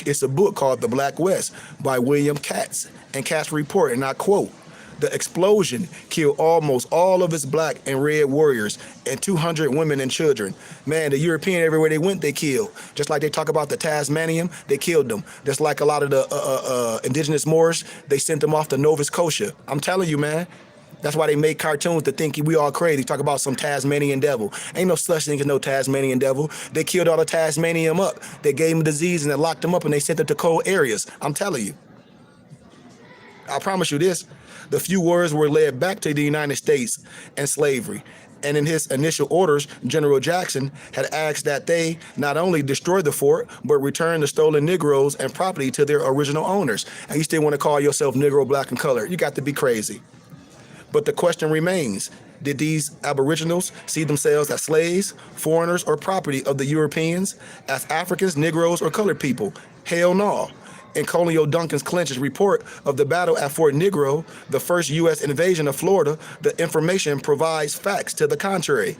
It's a book called The Black West by William Katz, and Katz report, and I quote, "The explosion killed almost all of its black and red warriors and 200 women and children." Man, the European, everywhere they went, they killed. Just like they talk about the Tasmanian, they killed them. Just like a lot of the indigenous Moorish, they sent them off to Nova Scotia. I'm telling you, man. That's why they make cartoons to think we all crazy. Talk about some Tasmanian devil. Ain't no such thing as no Tasmanian devil. They killed all the Tasmanian up. They gave them disease and they locked them up and they sent them to cold areas. I'm telling you. I promise you this. The few warriors were led back to the United States and slavery. And in his initial orders, General Jackson had asked that they not only destroy the fort, but return the stolen Negroes and property to their original owners. And you still want to call yourself Negro, black, and colored. You got to be crazy. But the question remains, Did these aboriginals see themselves as slaves, foreigners, or property of the Europeans, as Africans, Negroes, or colored people? Hell no. In Colonel Duncan Clinch's report of the battle at Fort Negro, the first U.S. invasion of Florida, the information provides facts to the contrary.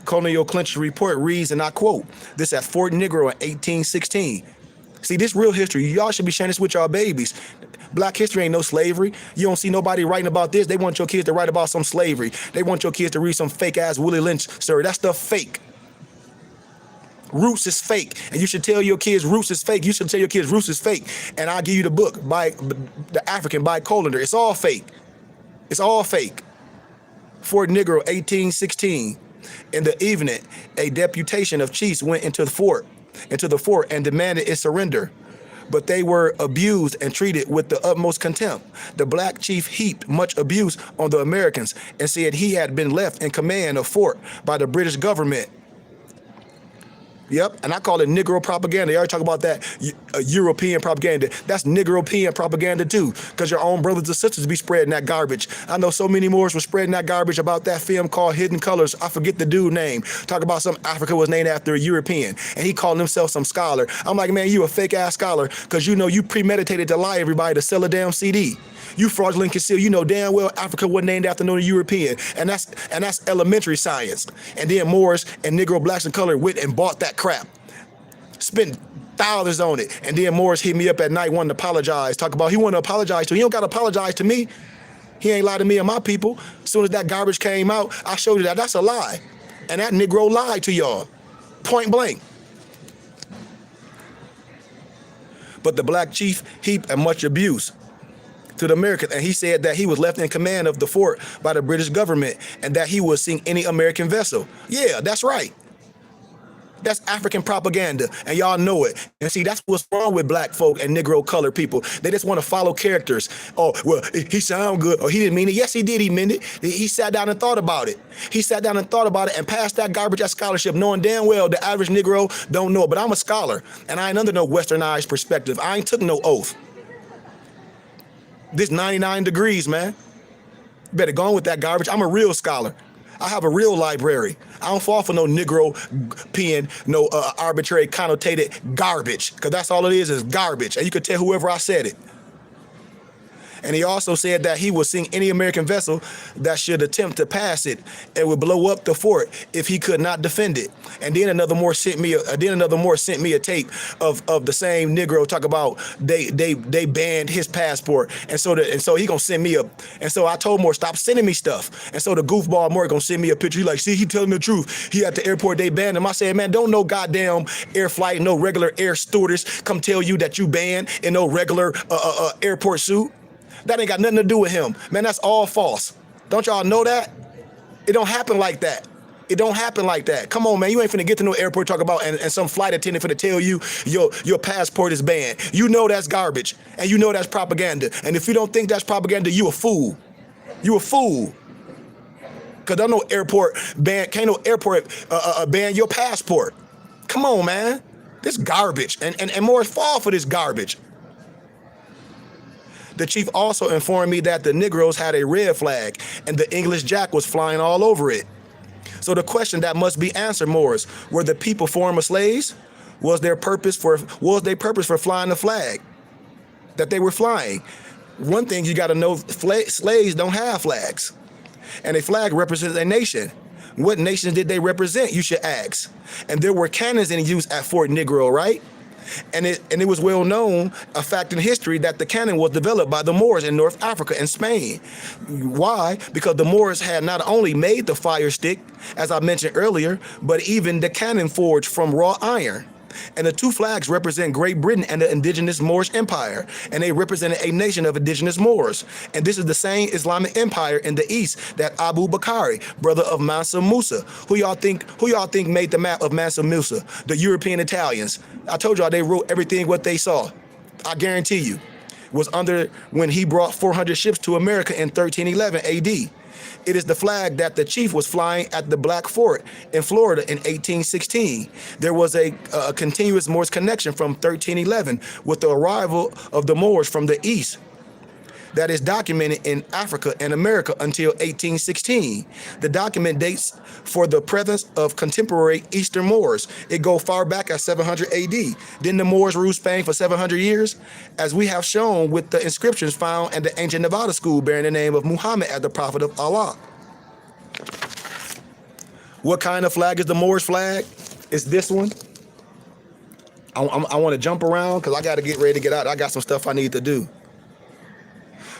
Colonel Clinch's report reads, and I quote, "This at Fort Negro in 1816. See, this real history. Y'all should be sharing this with y'all babies. Black history ain't no slavery. You don't see nobody writing about this. They want your kids to write about some slavery. They want your kids to read some fake-ass Willie Lynch story. That stuff fake. Roots is fake. And you should tell your kids Roots is fake. You should tell your kids Roots is fake. And I'll give you the book by the African by Colander. It's all fake. It's all fake. Fort Negro, 1816. In the evening, a deputation of chiefs went into the fort and demanded its surrender. But they were abused and treated with the utmost contempt. The black chief heaped much abuse on the Americans and said he had been left in command of fort by the British government. Yep, and I call it Negro propaganda. You already talk about that European propaganda. That's Negropean propaganda too, because your own brothers and sisters be spreading that garbage. I know so many Moors were spreading that garbage about that film called Hidden Colors. I forget the dude name. Talk about some Africa was named after a European, and he called himself some scholar. I'm like, man, you a fake ass scholar, because you know you premeditated to lie everybody to sell a damn CD. You fraudulent conceal. You know damn well Africa wasn't named after no European, and that's elementary science. And then Moors and Negro, blacks, and color went and bought that crap, spent thousands on it, and then Moors hit me up at night wanting to apologize. Talk about he wanted to apologize to. He don't got to apologize to me. He ain't lied to me and my people. As soon as that garbage came out, I showed you that that's a lie, and that Negro lied to y'all, point blank. But the black chief heaped much abuse to the Americans, and he said that he was left in command of the fort by the British government and that he would sink any American vessel. Yeah, that's right. That's African propaganda, and y'all know it. And see, that's what's wrong with black folk and Negro colored people. They just want to follow characters. Oh, well, he sound good, or he didn't mean it. Yes, he did. He meant it. He sat down and thought about it. He sat down and thought about it and passed that garbage as scholarship, knowing damn well the average Negro don't know it. But I'm a scholar, and I ain't under no westernized perspective. I ain't took no oath. This 99 degrees, man. You better go on with that garbage. I'm a real scholar. I have a real library. I don't fall for no Negro pen, no arbitrary connotated garbage, because that's all it is garbage. And you could tell whoever I said it. And he also said that he would sink any American vessel that should attempt to pass it and would blow up the fort if he could not defend it. And then another Moor sent me a tape of the same Negro talk about they banned his passport, and so he gonna send me and so I told Moore, stop sending me stuff. And so the goofball Moore gonna send me a picture. He like, see, he telling the truth. He at the airport, they banned him. I said, man, don't no goddamn air flight, no regular air stewardess come tell you that you banned in no regular airport suit. That ain't got nothing to do with him. Man, that's all false. Don't y'all know that? It don't happen like that. It don't happen like that. Come on, man. You ain't finna get to no airport talk about and some flight attendant finna tell you your passport is banned. You know that's garbage, and you know that's propaganda. And if you don't think that's propaganda, you a fool. You a fool. Cause there's no airport ban. Can't no airport ban your passport. Come on, man. This garbage, and more fall for this garbage. The chief also informed me that the Negroes had a red flag and the English Jack was flying all over it. So the question that must be answered, Moors, were the people former slaves? Was their purpose for flying the flag that they were flying? One thing you got to know, slaves don't have flags, and a flag represents a nation. What nations did they represent, you should ask? And there were cannons in use at Fort Negro, right? And it was well known, a fact in history, that the cannon was developed by the Moors in North Africa and Spain. Why? Because the Moors had not only made the fire stick, as I mentioned earlier, but even the cannon forged from raw iron. And the two flags represent Great Britain and the indigenous Moorish Empire, and they represented a nation of indigenous Moors. And this is the same Islamic empire in the east that Abu Bakr, brother of Mansa Musa. Who y'all think made the map of Mansa Musa? The European Italians. I told y'all they wrote everything what they saw. I guarantee you. Was under when he brought 400 ships to America in 1311 AD. It is the flag that the chief was flying at the Black Fort in Florida in 1816. There was a continuous Moorish connection from 1311 with the arrival of the Moors from the east. that is documented in Africa and America until 1816. The document dates for the presence of contemporary Eastern Moors. It goes far back as 700 AD. Didn't the Moors rule Spain for 700 years? As we have shown with the inscriptions found in the ancient Nevada school bearing the name of Muhammad as the prophet of Allah. What kind of flag is the Moorish flag? It's this one. I want to jump around because I got to get ready to get out. I got some stuff I need to do.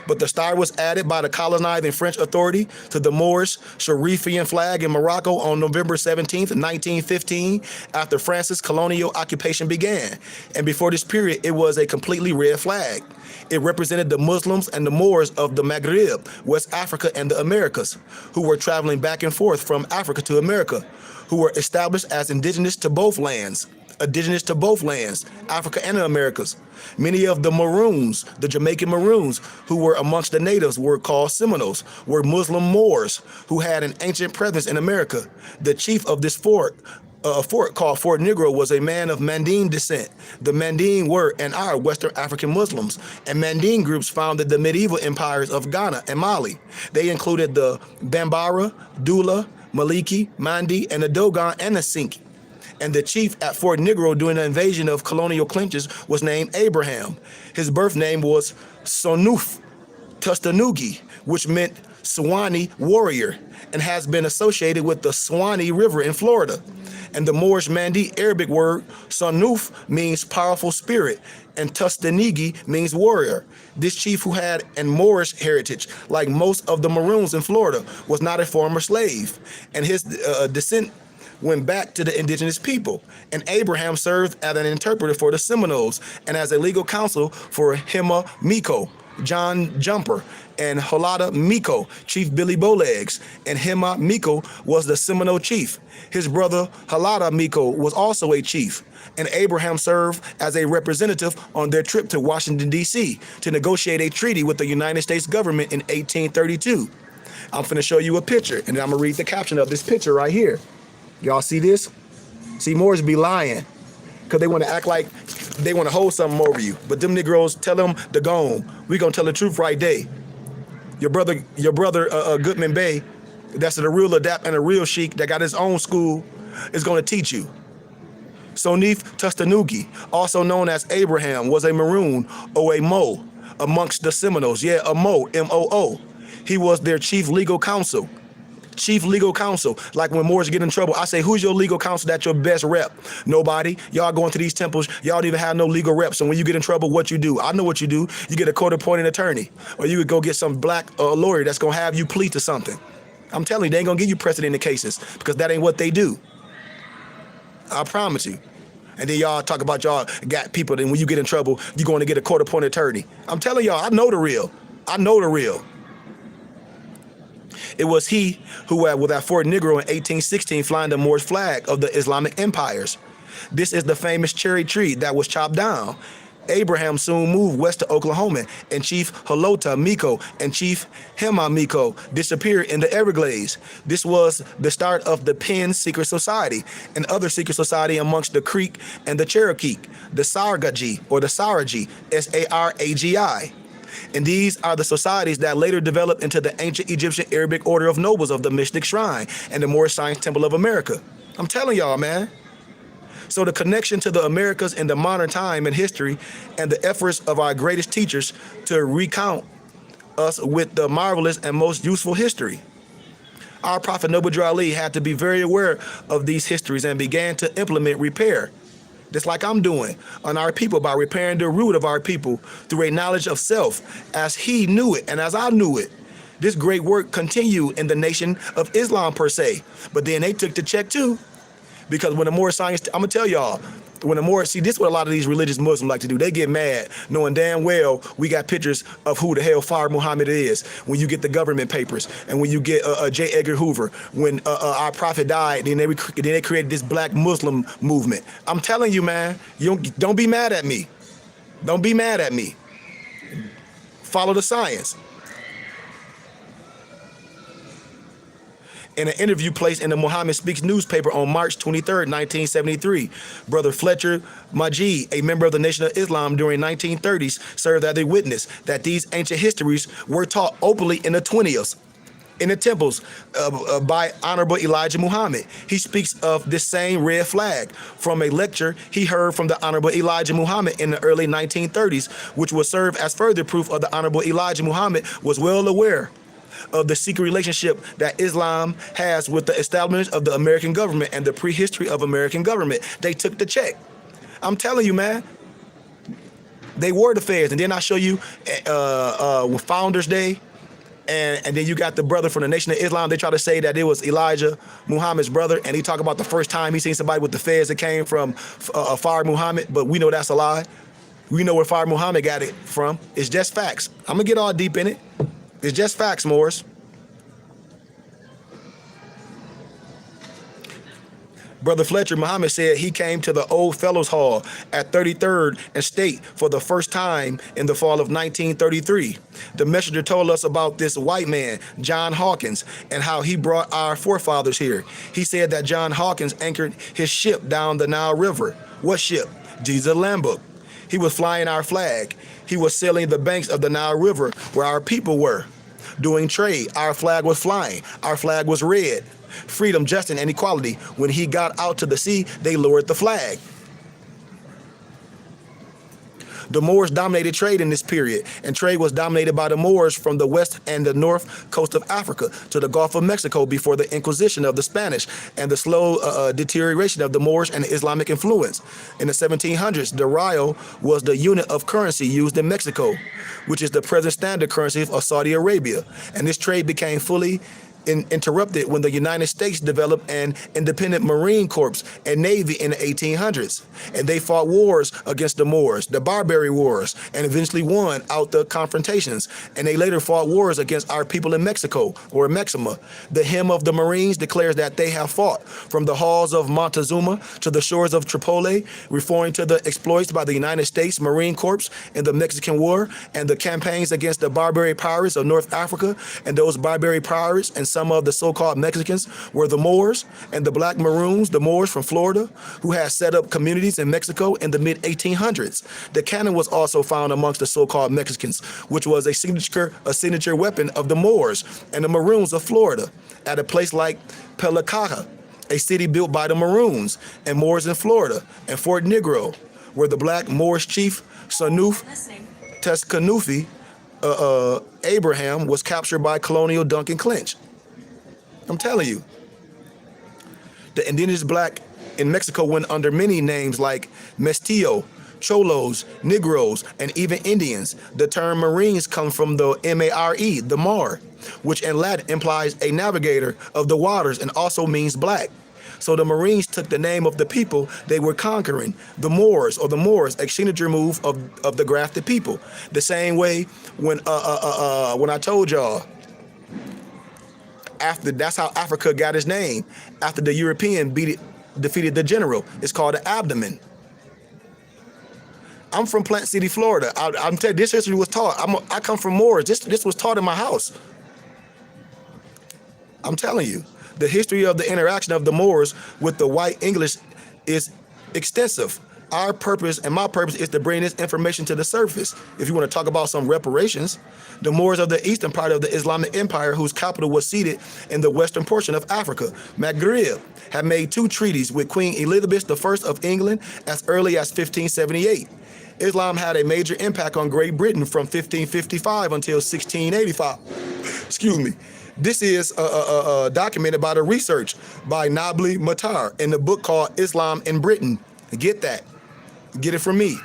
But the star was added by the colonizing French authority to the Moorish Sharifian flag in Morocco on November 17th, 1915, after France's colonial occupation began. And before this period, it was a completely red flag. It represented the Muslims and the Moors of the Maghreb, West Africa, and the Americas, who were traveling back and forth from Africa to America, who were established as indigenous to both lands. Africa and the Americas. Many of the Maroons, the Jamaican Maroons, who were amongst the natives, were called Seminoles, were Muslim Moors who had an ancient presence in America. The chief of this fort called Fort Negro, was a man of Manding descent. The Manding were and are Western African Muslims, and Manding groups founded the medieval empires of Ghana and Mali. They included the Bambara, Dula, Maliki, Mandi, and the Dogon and the Sinki. And the chief at Fort Negro during the invasion of colonial clinches was named Abraham. His birth name was Sonuf Tustanugi, which meant Swanee warrior, and has been associated with the Swanee River in Florida. And the Moorish Mandi Arabic word Sonuf means powerful spirit, and Tustanigi means warrior. This chief, who had an Moorish heritage, like most of the Maroons in Florida, was not a former slave, and his descent went back to the indigenous people. And Abraham served as an interpreter for the Seminoles and as a legal counsel for Hema Miko, John Jumper, and Halada Miko, Chief Billy Bowlegs. And Hema Miko was the Seminole chief. His brother Halada Miko was also a chief. And Abraham served as a representative on their trip to Washington, D.C. to negotiate a treaty with the United States government in 1832. I'm finna show you a picture, and then I'm gonna read the caption of this picture right here. Y'all see this? See, Moors be lying because they want to act like they want to hold something over you. But them Negroes, tell them to go on. We gonna tell the truth right day. Your brother, Goodman Bay, that's a real adapt and a real sheik that got his own school, is gonna teach you. Sonif Tustanugi, also known as Abraham, was a Maroon or a Mo amongst the Seminoles. Yeah, a Mo, M-O-O. He was their chief legal counsel. Like when Moors get in trouble, I say, who's your legal counsel? That's your best rep. Nobody. Y'all going to these temples, y'all don't even have no legal reps. So when you get in trouble, what you do? I know what you do. You get a court-appointed attorney, or you would go get some black lawyer that's gonna have you plead to something. I'm telling you, they ain't gonna give you precedent in cases because that ain't what they do. I promise you. And then y'all talk about y'all got people, then when you get in trouble, you're going to get a court-appointed attorney. I'm telling y'all, I know the real. It was he who was at Fort Negro in 1816 flying the Moorish flag of the Islamic empires. This is the famous cherry tree that was chopped down. Abraham soon moved west to Oklahoma, and Chief Halota Miko and Chief Hema Miko disappeared in the Everglades. This was the start of the Penn Secret Society and other secret society amongst the Creek and the Cherokee, the Sargaji or the Saragi, S-A-R-A-G-I. And these are the societies that later developed into the ancient Egyptian Arabic order of nobles of the Mystic Shrine and the Moorish Science Temple of America. I'm telling y'all, man. So the connection to the Americas in the modern time and history and the efforts of our greatest teachers to recount us with the marvelous and most useful history. Our Prophet Noble Drew Ali had to be very aware of these histories and began to implement repair, just like I'm doing, on our people by repairing the root of our people through a knowledge of self as he knew it and as I knew it. This great work continued in the nation of Islam per se, but then they took the check too. Because when the Moorish science, I'm gonna tell y'all, when the Moorish, see, this is what a lot of these religious Muslims like to do. They get mad knowing damn well we got pictures of who the hell Fard Muhammad is. When you get the government papers, and when you get J. Edgar Hoover, when our prophet died, then they created this black Muslim movement. I'm telling you, man, don't be mad at me. Don't be mad at me. Follow the science. In an interview placed in the Muhammad Speaks newspaper on March 23rd, 1973, Brother Fletcher Majid, a member of the Nation of Islam during 1930s, served as a witness that these ancient histories were taught openly in the 20s in the temples by Honorable Elijah Muhammad. He speaks of this same red flag from a lecture he heard from the Honorable Elijah Muhammad in the early 1930s, which will serve as further proof of the Honorable Elijah Muhammad was well aware of the secret relationship that Islam has with the establishment of the American government and the prehistory of American government. They took the check. I'm telling you, man. They were the feds. And then I show you with Founders Day, and then you got the brother from the Nation of Islam. They try to say that it was Elijah Muhammad's brother, and he talk about the first time he seen somebody with the feds that came from Fard Muhammad, but we know that's a lie. We know where Fard Muhammad got it from. It's just facts. I'm gonna get all deep in it. It's just facts, Morris. Brother Fletcher Muhammad said he came to the Old Fellows Hall at 33rd and State for the first time in the fall of 1933. The messenger told us about this white man, John Hawkins, and how he brought our forefathers here. He said that John Hawkins anchored his ship down the Nile River. What ship? Jesus Lambert. He was flying our flag. He was sailing the banks of the Nile River where our people were doing trade. Our flag was flying. Our flag was red. Freedom, justice, and equality. When he got out to the sea, they lowered the flag. The Moors dominated trade in this period, and trade was dominated by the Moors from the west and the north coast of Africa to the Gulf of Mexico before the Inquisition of the Spanish and the slow deterioration of the Moorish and Islamic influence. In the 1700s, the real was the unit of currency used in Mexico, which is the present standard currency of Saudi Arabia, and this trade became fully interrupted when the United States developed an independent Marine Corps and Navy in the 1800s. And they fought wars against the Moors, the Barbary Wars, and eventually won out the confrontations. And they later fought wars against our people in Mexico, or Mexima. The hymn of the Marines declares that they have fought from the halls of Montezuma to the shores of Tripoli, referring to the exploits by the United States Marine Corps in the Mexican War and the campaigns against the Barbary pirates of North Africa. And those Barbary pirates and some of the so-called Mexicans were the Moors and the Black Maroons, the Moors from Florida, who had set up communities in Mexico in the mid-1800s. The cannon was also found amongst the so-called Mexicans, which was a signature weapon of the Moors and the Maroons of Florida at a place like Pelacaja, a city built by the Maroons and Moors in Florida, and Fort Negro, where the Black Moorish chief Sanuf Tescanufi Abraham was captured by Colonial Duncan Clinch. I'm telling you, the indigenous black in Mexico went under many names like Mestizo, Cholos, Negroes, and even Indians. The term Marines comes from the M-A-R-E, the Mar, which in Latin implies a navigator of the waters and also means black. So the Marines took the name of the people they were conquering, the Moors, a signature move of the grafted people. The same way when I told y'all, that's how Africa got its name. After the European defeated the general, it's called the abdomen. I'm from Plant City, Florida. I'm telling you, this history was taught. I come from Moors. This was taught in my house. I'm telling you. The history of the interaction of the Moors with the white English is extensive. Our purpose and my purpose is to bring this information to the surface. If you want to talk about some reparations, the Moors of the eastern part of the Islamic Empire, whose capital was seated in the western portion of Africa, Maghreb, had made 2 treaties with Queen Elizabeth I of England as early as 1578. Islam had a major impact on Great Britain from 1555 until 1685. Excuse me. This is documented by the research by Nabli Matar in the book called Islam in Britain. Get that. Get it from me.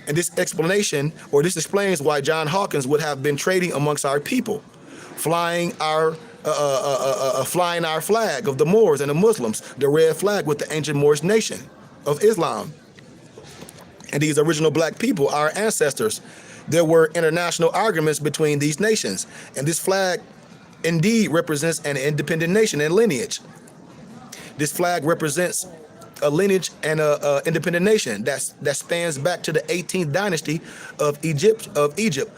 And this explanation, or this explains why John Hawkins would have been trading amongst our people, flying our flag of the Moors and the Muslims, the red flag with the ancient Moorish nation of Islam. And these original black people, our ancestors, there were international arguments between these nations. And this flag indeed represents an independent nation and lineage. This flag represents a lineage and a independent nation that spans back to the 18th dynasty of Egypt,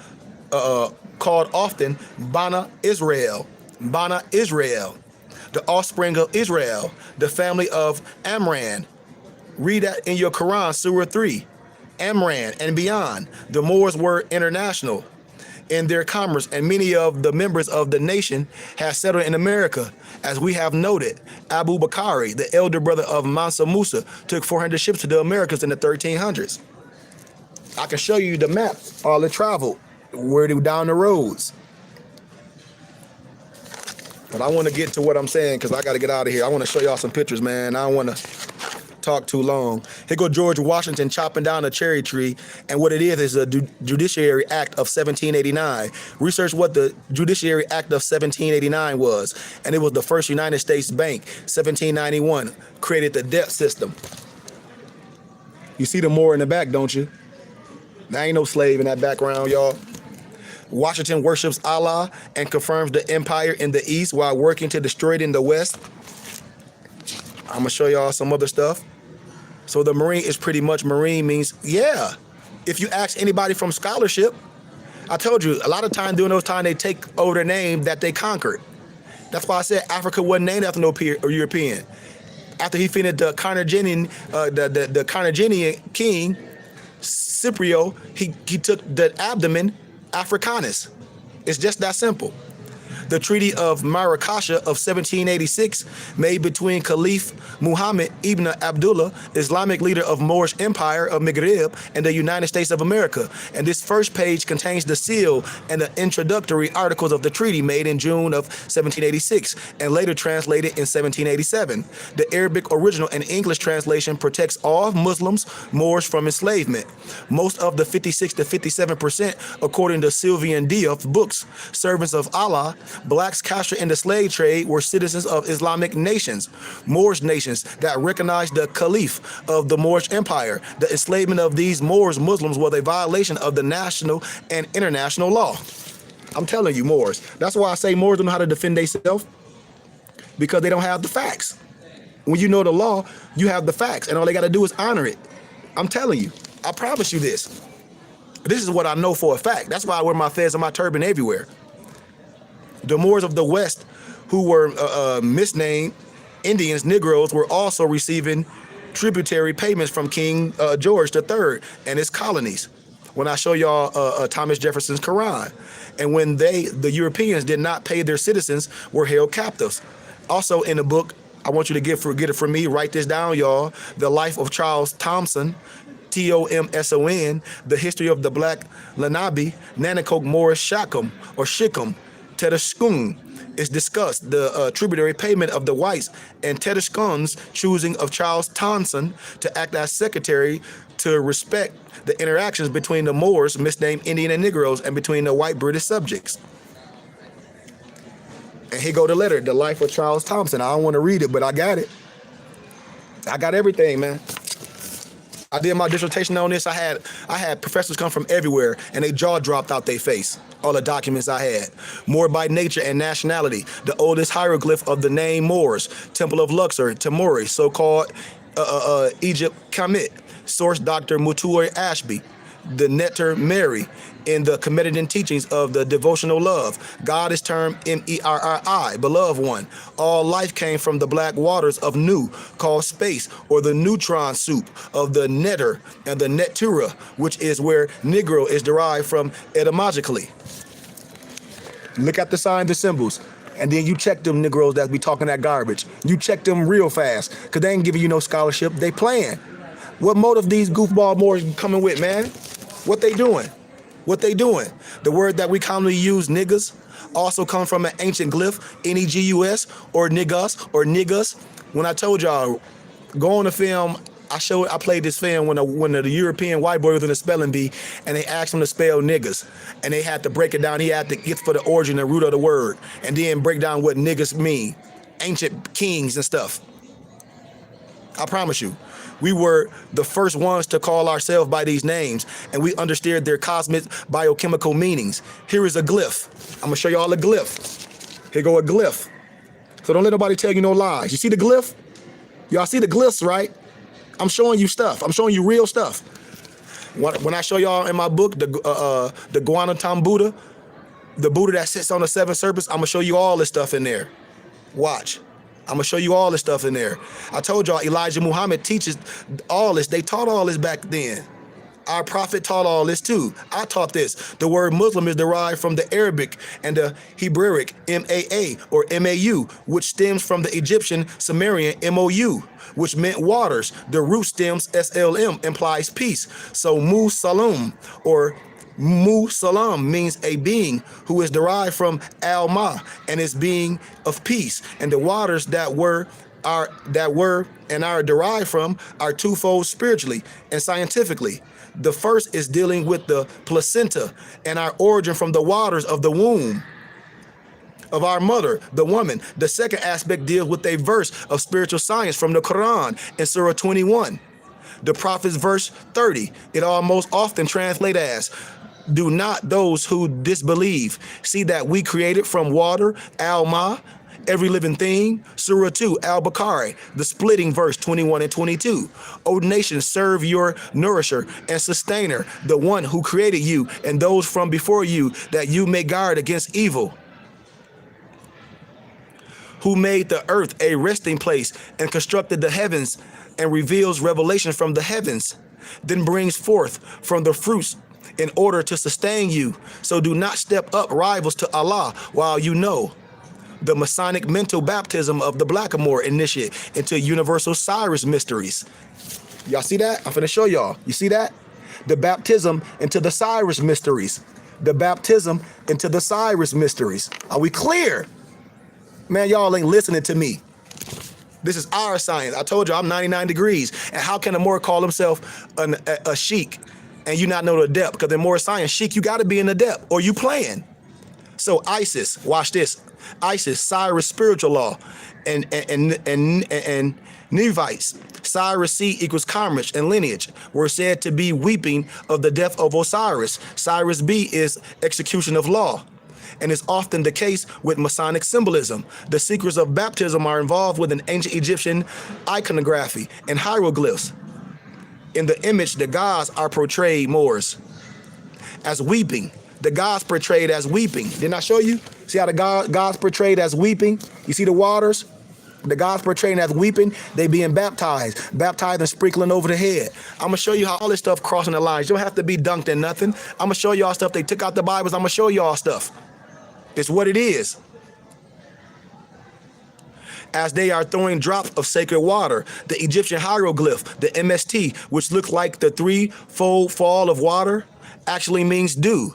called often Bana Israel. Bana Israel. the offspring of Israel, the family of Amram. Read that in your Quran, Surah 3. Amram and beyond. The Moors were international in their commerce, and many of the members of the nation have settled in America. As we have noted, Abu Bakari, the elder brother of Mansa Musa, took 400 ships to the Americas in the 1300s. I can show you the map, all the travel, where they down the roads. But I want to get to what I'm saying because I got to get out of here. I want to show y'all some pictures, man. I don't want to talk too long. Here go George Washington chopping down a cherry tree, and what it is a Judiciary Act of 1789. Research what the Judiciary Act of 1789 was, and it was the first United States bank. 1791 created the debt system. You see the Moor in the back, don't you? There ain't no slave in that background, y'all. Washington worships Allah and confirms the empire in the east while working to destroy it in the west. I'm gonna show y'all some other stuff. So the Marine is pretty much, Marine means, yeah. If you ask anybody from scholarship, I told you, a lot of time during those times they take over the name that they conquered. That's why I said Africa wasn't named after no European. After he finished the Carthaginian, the Carthaginian king, Scipio, he took the abdomen Africanus. It's just that simple. The Treaty of Marrakech of 1786, made between Caliph Muhammad ibn Abdullah, Islamic leader of Moorish Empire of Maghreb, and the United States of America. And this first page contains the seal and the introductory articles of the treaty made in June of 1786 and later translated in 1787. The Arabic original and English translation protects all Muslims, Moors from enslavement. Most of the 56 to 57%, according to Sylvian Diop books, servants of Allah, blacks captured in the slave trade were citizens of Islamic nations, Moorish nations that recognized the Caliph of the Moorish Empire. The enslavement of these Moors Muslims was a violation of the national and international law. I'm telling you, Moors. That's why I say Moors don't know how to defend themselves, because they don't have the facts. When you know the law, you have the facts, and all they got to do is honor it. I'm telling you. I promise you this. This is what I know for a fact. That's why I wear my fez and my turban everywhere. The Moors of the West, who were misnamed Indians, Negroes, were also receiving tributary payments from King George III and his colonies. When I show y'all Thomas Jefferson's Quran, and when the Europeans did not pay their citizens, were held captives. Also in the book, I want you to get it from me. Write this down, y'all. The Life of Charles Thomson, Thomson, The History of the Black Lenabe, Nanticoke Moorish Shechem or Shechem, Tedeschoon is discussed, the tributary payment of the whites, and Tedeschoon's choosing of Charles Thomson to act as secretary to respect the interactions between the Moors, misnamed Indian and Negroes, and between the white British subjects. And here go the letter, The Life of Charles Thomson. I don't want to read it, but I got it. I got everything, man. I did my dissertation on this. I had professors come from everywhere, and they jaw dropped out their face. All the documents I had. Moor by nature and nationality. The oldest hieroglyph of the name Moors. Temple of Luxor, Moorish, so-called Egypt Kemet. Source Dr. Mutuar Ashby. The Netter Mary in the Comedian teachings of the devotional love. God is termed M-E-R-R-I, beloved one. All life came from the black waters of Nu, called space, or the neutron soup of the netter and the netura, which is where Negro is derived from etymologically. Look at the signs and symbols. And then you check them Negroes that be talking that garbage. You check them real fast, because they ain't giving you no scholarship. They playing. What motive these goofball Moors coming with, man? What they doing? What they doing? The word that we commonly use, niggas, also come from an ancient glyph, N-E-G-U-S, or niggas. When I told y'all, go on the film, I played this film when the European white boy was in the spelling bee, and they asked him to spell niggas, and they had to break it down. He had to get for the origin and root of the word, and then break down what niggas mean, ancient kings and stuff. I promise you. We were the first ones to call ourselves by these names, and we understood their cosmic biochemical meanings. Here is a glyph. I'm gonna show you all a glyph. Here go a glyph. So don't let nobody tell you no lies. You see the glyph? Y'all see the glyphs, right? I'm showing you stuff. I'm showing you real stuff. When I show y'all in my book, the Guanatam Buddha, the Buddha that sits on the seven serpents, I'm gonna show you all this stuff in there. Watch. I'm gonna show you all this stuff in there. I told y'all Elijah Muhammad teaches all this. They taught all this back then. Our prophet taught all this too. I taught this. The word Muslim is derived from the Arabic and the Hebraic MAA or MAU, which stems from the Egyptian Sumerian MOU, which meant waters. The root stems SLM implies peace. So Mu Salam or Mu Salam means a being who is derived from Al-Ma and is being of peace. And the waters that were and are derived from are twofold spiritually and scientifically. The first is dealing with the placenta and our origin from the waters of the womb of our mother, the woman. The second aspect deals with a verse of spiritual science from the Quran in Surah 21. The prophet's verse 30, it almost often translated as, do not those who disbelieve see that we created from water, Al-Ma, every living thing. Surah 2, Al-Bakari, the splitting verse 21 and 22. O nation, serve your nourisher and sustainer, the one who created you and those from before you, that you may guard against evil. Who made the earth a resting place and constructed the heavens and reveals revelation from the heavens, then brings forth from the fruits in order to sustain you. So do not step up rivals to Allah while you know the Masonic mental baptism of the Blackamoor initiate into universal Cyrus mysteries. Y'all see that? I'm finna show y'all. You see that? The baptism into the Cyrus mysteries. The baptism into the Cyrus mysteries. Are we clear? Man, y'all ain't listening to me. This is our science. I told you I'm 99 degrees. And how can a Moor call himself a sheik and you not know the depth? Because in Moor science, sheik, you got to be in the depth or you playing. So Isis, watch this. Isis, Cyrus spiritual law, and Nevites, Cyrus C equals commerce and lineage, were said to be weeping of the death of Osiris. Cyrus B is execution of law, and is often the case with Masonic symbolism. The secrets of baptism are involved with an ancient Egyptian iconography and hieroglyphs. In the image, the gods are portrayed, Moors, as weeping. The gods portrayed as weeping. Didn't I show you? See how the gods portrayed as weeping? You see the waters? The gods portrayed as weeping, they being baptized and sprinkling over the head. I'm going to show you how all this stuff crossing the lines. You don't have to be dunked in nothing. I'm going to show y'all stuff. They took out the Bibles. I'm going to show y'all stuff. It's what it is. As they are throwing drops of sacred water, the Egyptian hieroglyph, the MST, which looks like the threefold fall of water, actually means dew.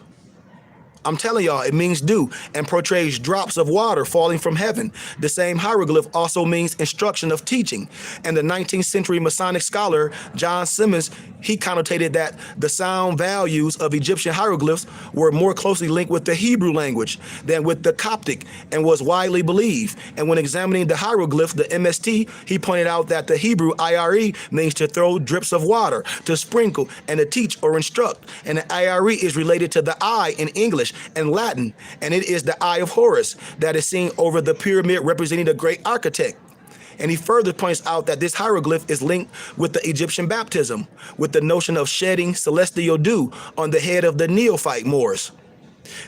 I'm telling y'all, it means dew and portrays drops of water falling from heaven. The same hieroglyph also means instruction of teaching. And the 19th century Masonic scholar John Simmons, he connotated that the sound values of Egyptian hieroglyphs were more closely linked with the Hebrew language than with the Coptic and was widely believed. And when examining the hieroglyph, the MST, he pointed out that the Hebrew IRE means to throw drips of water, to sprinkle, and to teach or instruct. And the IRE is related to the I in English and Latin, and it is the eye of Horus that is seen over the pyramid representing the great architect. And he further points out that this hieroglyph is linked with the Egyptian baptism, with the notion of shedding celestial dew on the head of the neophyte Moors.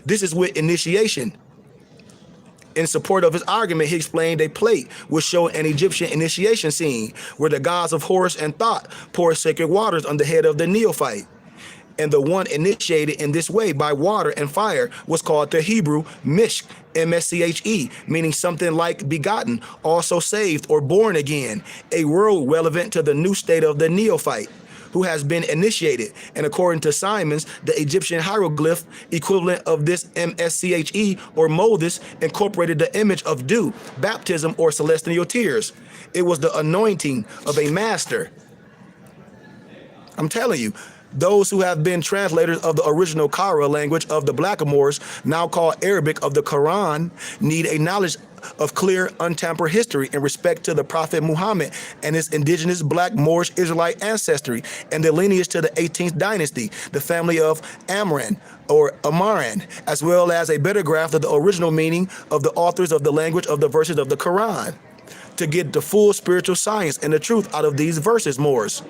This is with initiation. In support of his argument, he explained a plate would show an Egyptian initiation scene where the gods of Horus and Thoth pour sacred waters on the head of the neophyte. And the one initiated in this way by water and fire was called the Hebrew Mishk, M-S-C-H-E, meaning something like begotten, also saved or born again, a word relevant to the new state of the neophyte who has been initiated. And according to Simons, the Egyptian hieroglyph equivalent of this M-S-C-H-E or Moses incorporated the image of dew, baptism, or celestial tears. It was the anointing of a master. I'm telling you, those who have been translators of the original Kara language of the Blackamoors, now called Arabic of the Quran, need a knowledge of clear, untampered history in respect to the Prophet Muhammad and his indigenous Black Moorish Israelite ancestry and the lineage to the 18th dynasty, the family of Amran or Amaran, as well as a better grasp of the original meaning of the authors of the language of the verses of the Quran, to get the full spiritual science and the truth out of these verses, Moors.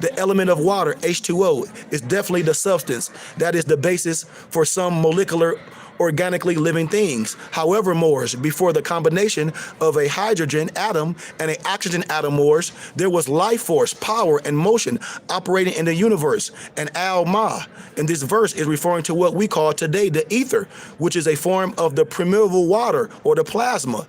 The element of water, H2O, is definitely the substance that is the basis for some molecular organically living things. However, Moors, before the combination of a hydrogen atom and an oxygen atom, Moors, there was life force, power, and motion operating in the universe. And Al-Ma in this verse is referring to what we call today the ether, which is a form of the primeval water or the plasma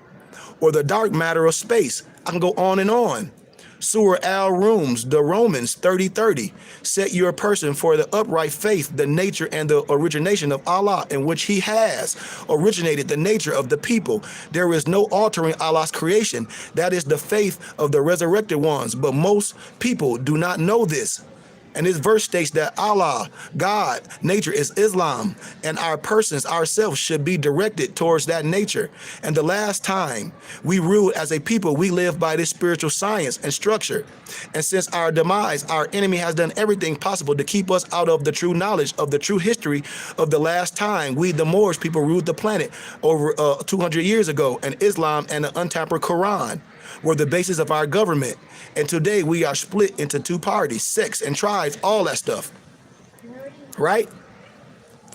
or the dark matter of space. I can go on and on. Surah al-Rums, the Romans 30:30, set your person for the upright faith, the nature and the origination of Allah, in which he has originated the nature of the people. There is no altering Allah's creation. That is the faith of the resurrected ones. But most people do not know this. And this verse states that Allah, God, nature is Islam, and our persons, ourselves, should be directed towards that nature. And the last time we ruled as a people, we lived by this spiritual science and structure. And since our demise, our enemy has done everything possible to keep us out of the true knowledge of the true history of the last time we, the Moorish people, ruled the planet over 200 years ago, and Islam and the untampered Quran were the basis of our government. And today we are split into two parties, sects and tribes, all that stuff. Right?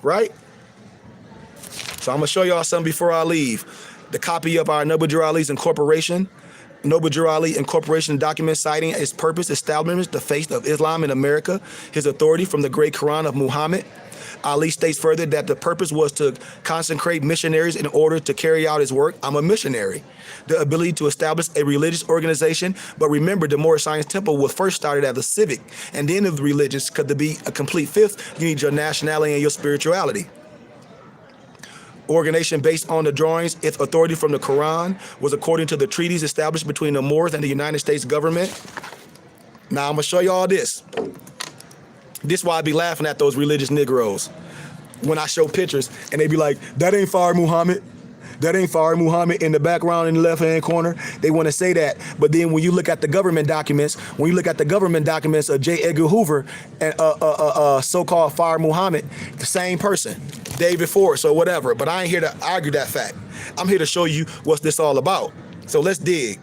Right? So I'm going to show y'all something before I leave. The copy of our Noble Drew Ali's Incorporation. Noble Drew Ali Incorporation document citing its purpose, establishment, the faith of Islam in America, his authority from the great Quran of Muhammad. Ali states further that the purpose was to consecrate missionaries in order to carry out his work. I'm a missionary. The ability to establish a religious organization. But remember, the Moorish Science Temple was first started as a civic, and then of the religious, because to be a complete fifth, you need your nationality and your spirituality. Organization based on the drawings, its authority from the Quran was according to the treaties established between the Moors and the United States government. Now I'm gonna show you all this. This is why I be laughing at those religious Negroes when I show pictures and they be like, that ain't Fire Muhammad. That ain't Fire Muhammad in the background in the left-hand corner. They want to say that. But then when you look at the government documents, of J. Edgar Hoover and so-called Fire Muhammad, the same person, David Ford, so whatever. But I ain't here to argue that fact. I'm here to show you what's this all about. So let's dig.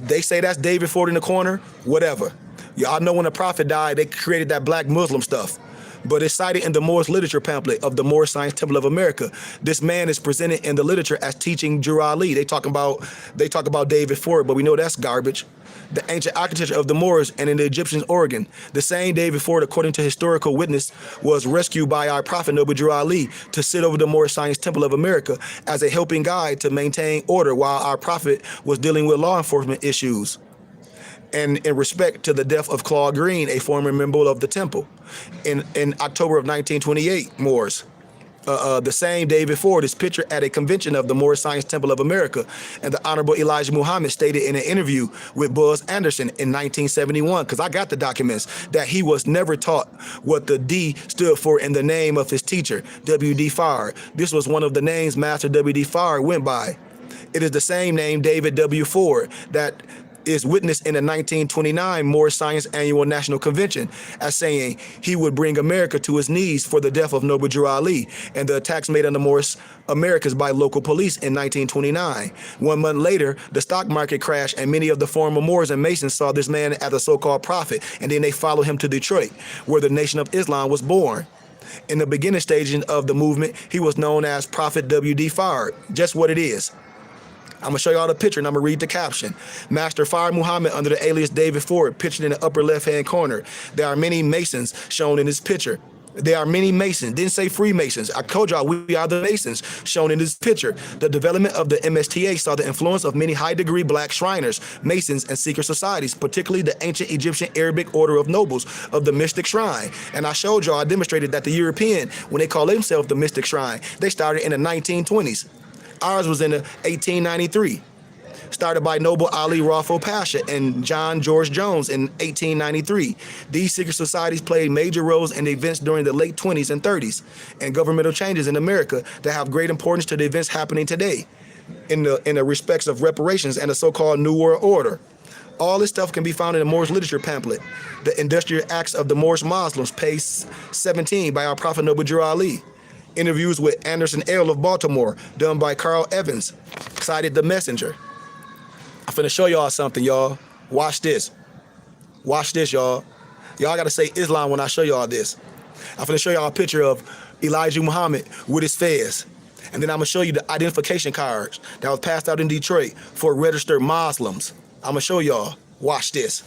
They say that's David Ford in the corner, whatever. Y'all know when the prophet died, they created that black Muslim stuff. But it's cited in the Moorish literature pamphlet of the Moorish Science Temple of America. This man is presented in the literature as teaching Drew Ali. They talk about David Ford, but we know that's garbage. The ancient architecture of the Moors and in the Egyptian Oregon. The same David Ford, according to historical witness, was rescued by our prophet Noble Drew Ali to sit over the Moorish Science Temple of America as a helping guide to maintain order while our prophet was dealing with law enforcement issues. And in respect to the death of Claude Green, a former member of the temple, in October of 1928, Moors. The same David Ford is pictured at a convention of the Moorish Science Temple of America, and the Honorable Elijah Muhammad stated in an interview with Buzz Anderson in 1971, because I got the documents, that he was never taught what the D stood for in the name of his teacher, W.D. Farr. This was one of the names Master W.D. Farr went by. It is the same name, David W. Ford, that is witnessed in the 1929 Moorish Science Annual National Convention as saying he would bring America to his knees for the death of Noble Drew Ali and the attacks made on the Moorish Americas by local police in 1929. 1 month later, the stock market crashed and many of the former Moors and Masons saw this man as a so-called prophet, and then they followed him to Detroit, where the Nation of Islam was born. In the beginning stages of the movement, he was known as Prophet W.D. Farr, just what it is. I'm going to show y'all the picture and I'm going to read the caption. Master Fire Muhammad under the alias David Ford, pictured in the upper left-hand corner. There are many Masons shown in this picture. There are many Masons. Didn't say Freemasons. I told y'all we are the Masons shown in this picture. The development of the MSTA saw the influence of many high-degree black Shriners, Masons, and secret societies, particularly the ancient Egyptian Arabic order of nobles of the Mystic Shrine. And I showed y'all, I demonstrated that the European, when they call themselves the Mystic Shrine, they started in the 1920s. Ours was in 1893, started by Noble Ali Raffo Pasha and John George Jones in 1893. These secret societies played major roles in events during the late 20s and 30s and governmental changes in America that have great importance to the events happening today in the respects of reparations and the so-called New World Order. All this stuff can be found in the Moorish literature pamphlet, The Industrial Acts of the Moorish Muslims, page 17 by our Prophet Noble Drew Ali. Interviews with Anderson L. of Baltimore, done by Carl Evans, cited The Messenger. I'm finna show y'all something, y'all. Watch this. Watch this, y'all. Y'all gotta say Islam when I show y'all this. I'm finna show y'all a picture of Elijah Muhammad with his fez. And then I'm gonna show you the identification cards that was passed out in Detroit for registered Muslims. I'm gonna show y'all. Watch this.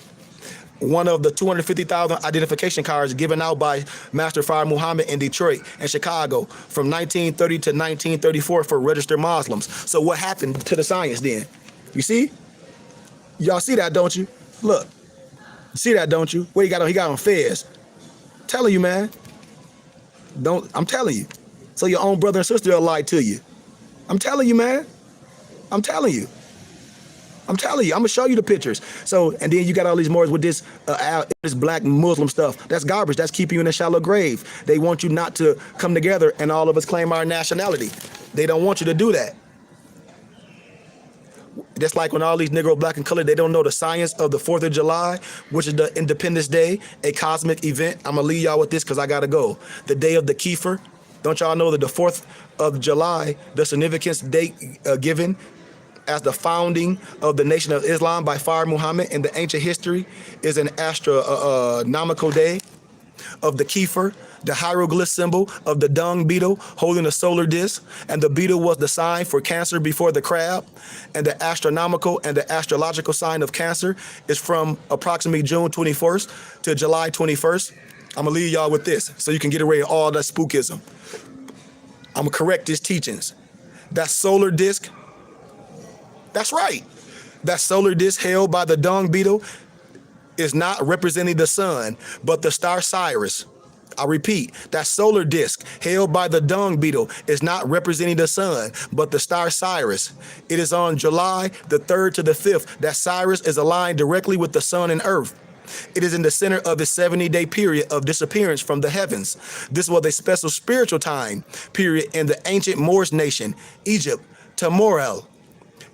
One of the 250,000 identification cards given out by Master Fard Muhammad in Detroit and Chicago from 1930 to 1934 for registered Muslims. So what happened to the science then? You see? Y'all see that, don't you? Look. See that, don't you? What he got on? He got on fez. Telling you, man. I'm telling you. So your own brother and sister will lie to you. I'm telling you, man. I'm telling you. I'm telling you. I'm gonna show you the pictures. So, and then you got all these Moors with this black Muslim stuff. That's garbage. That's keeping you in a shallow grave. They want you not to come together and all of us claim our nationality. They don't want you to do that. Just like when all these Negro, black, and colored, they don't know the science of the 4th of July, which is the Independence Day, a cosmic event. I'm gonna leave y'all with this because I gotta go. The day of the Kefir. Don't y'all know that the 4th of July, the significance date given as the founding of the Nation of Islam by Fard Muhammad in the ancient history is an astronomical day of the Kefir, the hieroglyph symbol of the dung beetle holding a solar disk, and the beetle was the sign for Cancer before the crab, and the astronomical and the astrological sign of Cancer is from approximately June 21st to July 21st. I'm gonna leave y'all with this so you can get away with all that spookism. I'm gonna correct his teachings. That solar disk, that's right. That solar disk held by the dung beetle is not representing the sun, but the star Sirius. I repeat, that solar disk held by the dung beetle is not representing the sun, but the star Sirius. It is on July the 3rd to the 5th that Sirius is aligned directly with the sun and earth. It is in the center of his 70-day period of disappearance from the heavens. This was a special spiritual time period in the ancient Moorish nation, Egypt, Tamorel.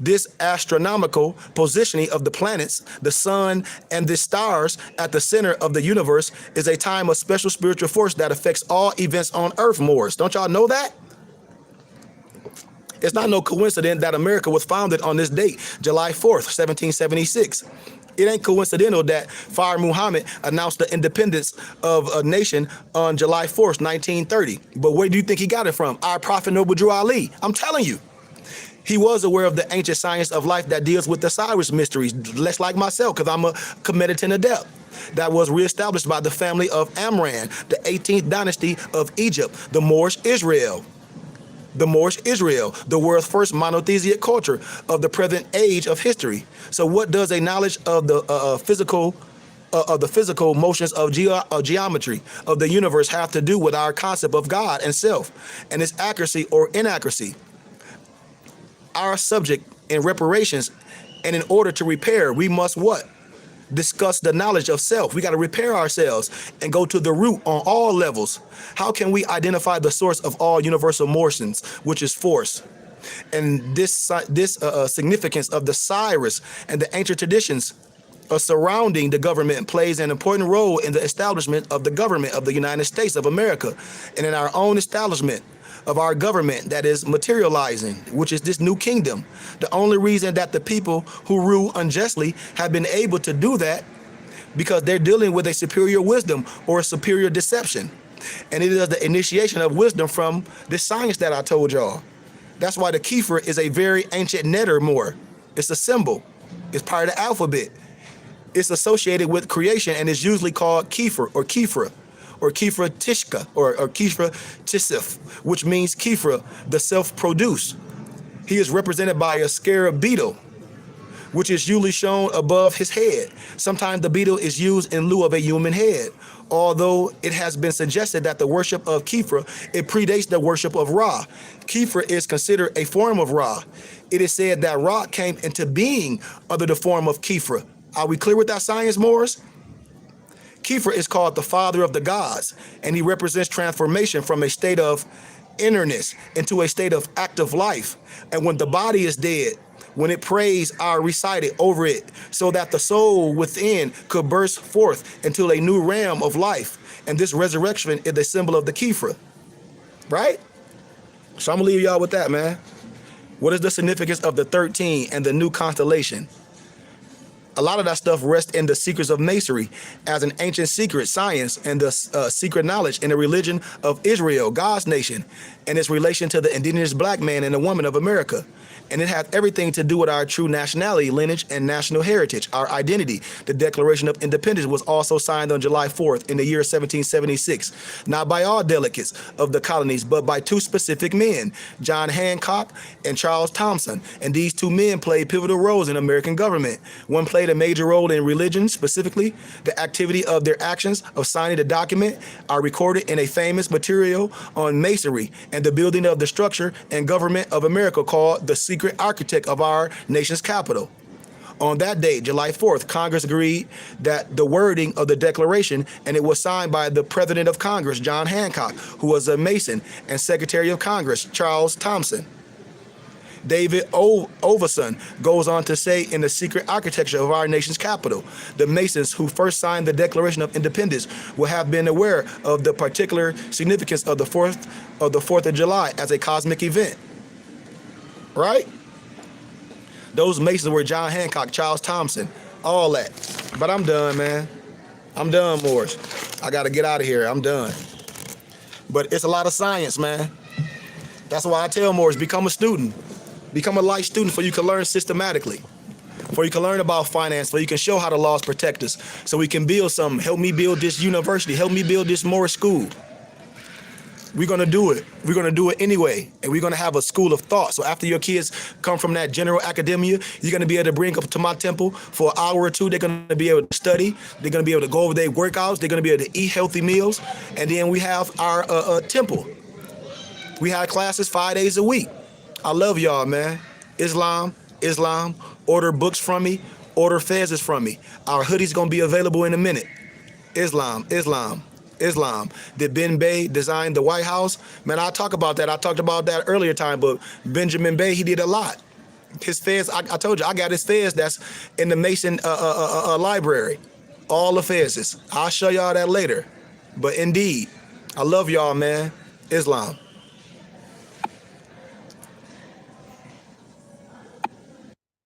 This astronomical positioning of the planets, the sun, and the stars at the center of the universe is a time of special spiritual force that affects all events on Earth, Moors. Don't y'all know that? It's not no coincidence that America was founded on this date, July 4th, 1776. It ain't coincidental that Fard Muhammad announced the independence of a nation on July 4th, 1930. But where do you think he got it from? Our Prophet Noble Drew Ali. I'm telling you. He was aware of the ancient science of life that deals with the Cyrus mysteries, less like myself, because I'm a comedian adept. That was reestablished by the family of Amran, the 18th dynasty of Egypt, the Moorish Israel. The Moorish Israel, the world's first monotheistic culture of the present age of history. So what does a knowledge of the physical motions of geometry of the universe have to do with our concept of God and self and its accuracy or inaccuracy? Our subject in reparations, and in order to repair, we must what? Discuss the knowledge of self. We got to repair ourselves and go to the root on all levels. How can we identify the source of all universal motions, which is force? And this significance of the Cyrus and the ancient traditions surrounding the government plays an important role in the establishment of the government of the United States of America and in our own establishment of our government that is materializing, which is this new kingdom. The only reason that the people who rule unjustly have been able to do that because they're dealing with a superior wisdom or a superior deception. And it is the initiation of wisdom from this science that I told y'all. That's why the Kefir is a very ancient letter more. It's a symbol. It's part of the alphabet. It's associated with creation and is usually called Kefir or Kefra, or Kefra Tishka, or Kefra Tisif, which means Kefra, the self-produced. He is represented by a scarab beetle, which is usually shown above his head. Sometimes the beetle is used in lieu of a human head. Although it has been suggested that the worship of Kefra, it predates the worship of Ra. Kefra is considered a form of Ra. It is said that Ra came into being under the form of Kefra. Are we clear with that science, Morris? Kefir is called the father of the gods, and he represents transformation from a state of innerness into a state of active life. And when the body is dead, when it prays are recited over it, so that the soul within could burst forth into a new realm of life. And this resurrection is a symbol of the Kefir, right? So I'm gonna leave y'all with that, man. What is the significance of the 13 and the new constellation? A lot of that stuff rests in the secrets of Masonry as an ancient secret science and the secret knowledge in the religion of Israel, God's nation, and its relation to the indigenous black man and the woman of America. And it has everything to do with our true nationality, lineage, and national heritage, our identity. The Declaration of Independence was also signed on July 4th in the year 1776, not by all delegates of the colonies, but by two specific men, John Hancock and Charles Thompson. And these two men played pivotal roles in American government. One played a major role in religion, specifically. The activity of their actions of signing the document are recorded in a famous material on masonry and the building of the structure and government of America called the secret architect of our nation's capital. On that day, July 4th, Congress agreed that the wording of the Declaration, and it was signed by the President of Congress, John Hancock, who was a Mason, and Secretary of Congress, Charles Thompson. David Overson goes on to say, in the secret architecture of our nation's capital, the Masons who first signed the Declaration of Independence will have been aware of the particular significance of the 4th of July as a cosmic event. Right? Those Masons were John Hancock, Charles Thompson, all that. But I'm done, man. I'm done, Moorish. I got to get out of here. I'm done. But it's a lot of science, man. That's why I tell Moorish, become a student. Become a life student so you can learn systematically. For you can learn about finance, so you can show how the laws protect us. So we can build something. Help me build this university. Help me build this Moorish school. We're going to do it. We're going to do it anyway. And we're going to have a school of thought. So after your kids come from that general academia, you're going to be able to bring up to my temple for an hour or two. They're going to be able to study. They're going to be able to go over their workouts. They're going to be able to eat healthy meals. And then we have our temple. We have classes 5 days a week. I love y'all, man. Islam. Order books from me. Order fezes from me. Our hoodie's going to be available in a minute. Islam. Did Ben Bey design the White House? Man, I talk about that. I talked about that earlier time, but Benjamin Bey, he did a lot. His fez, I told you, I got his fez that's in the Mason library. All the fezes. I'll show y'all that later. But indeed, I love y'all, man. Islam.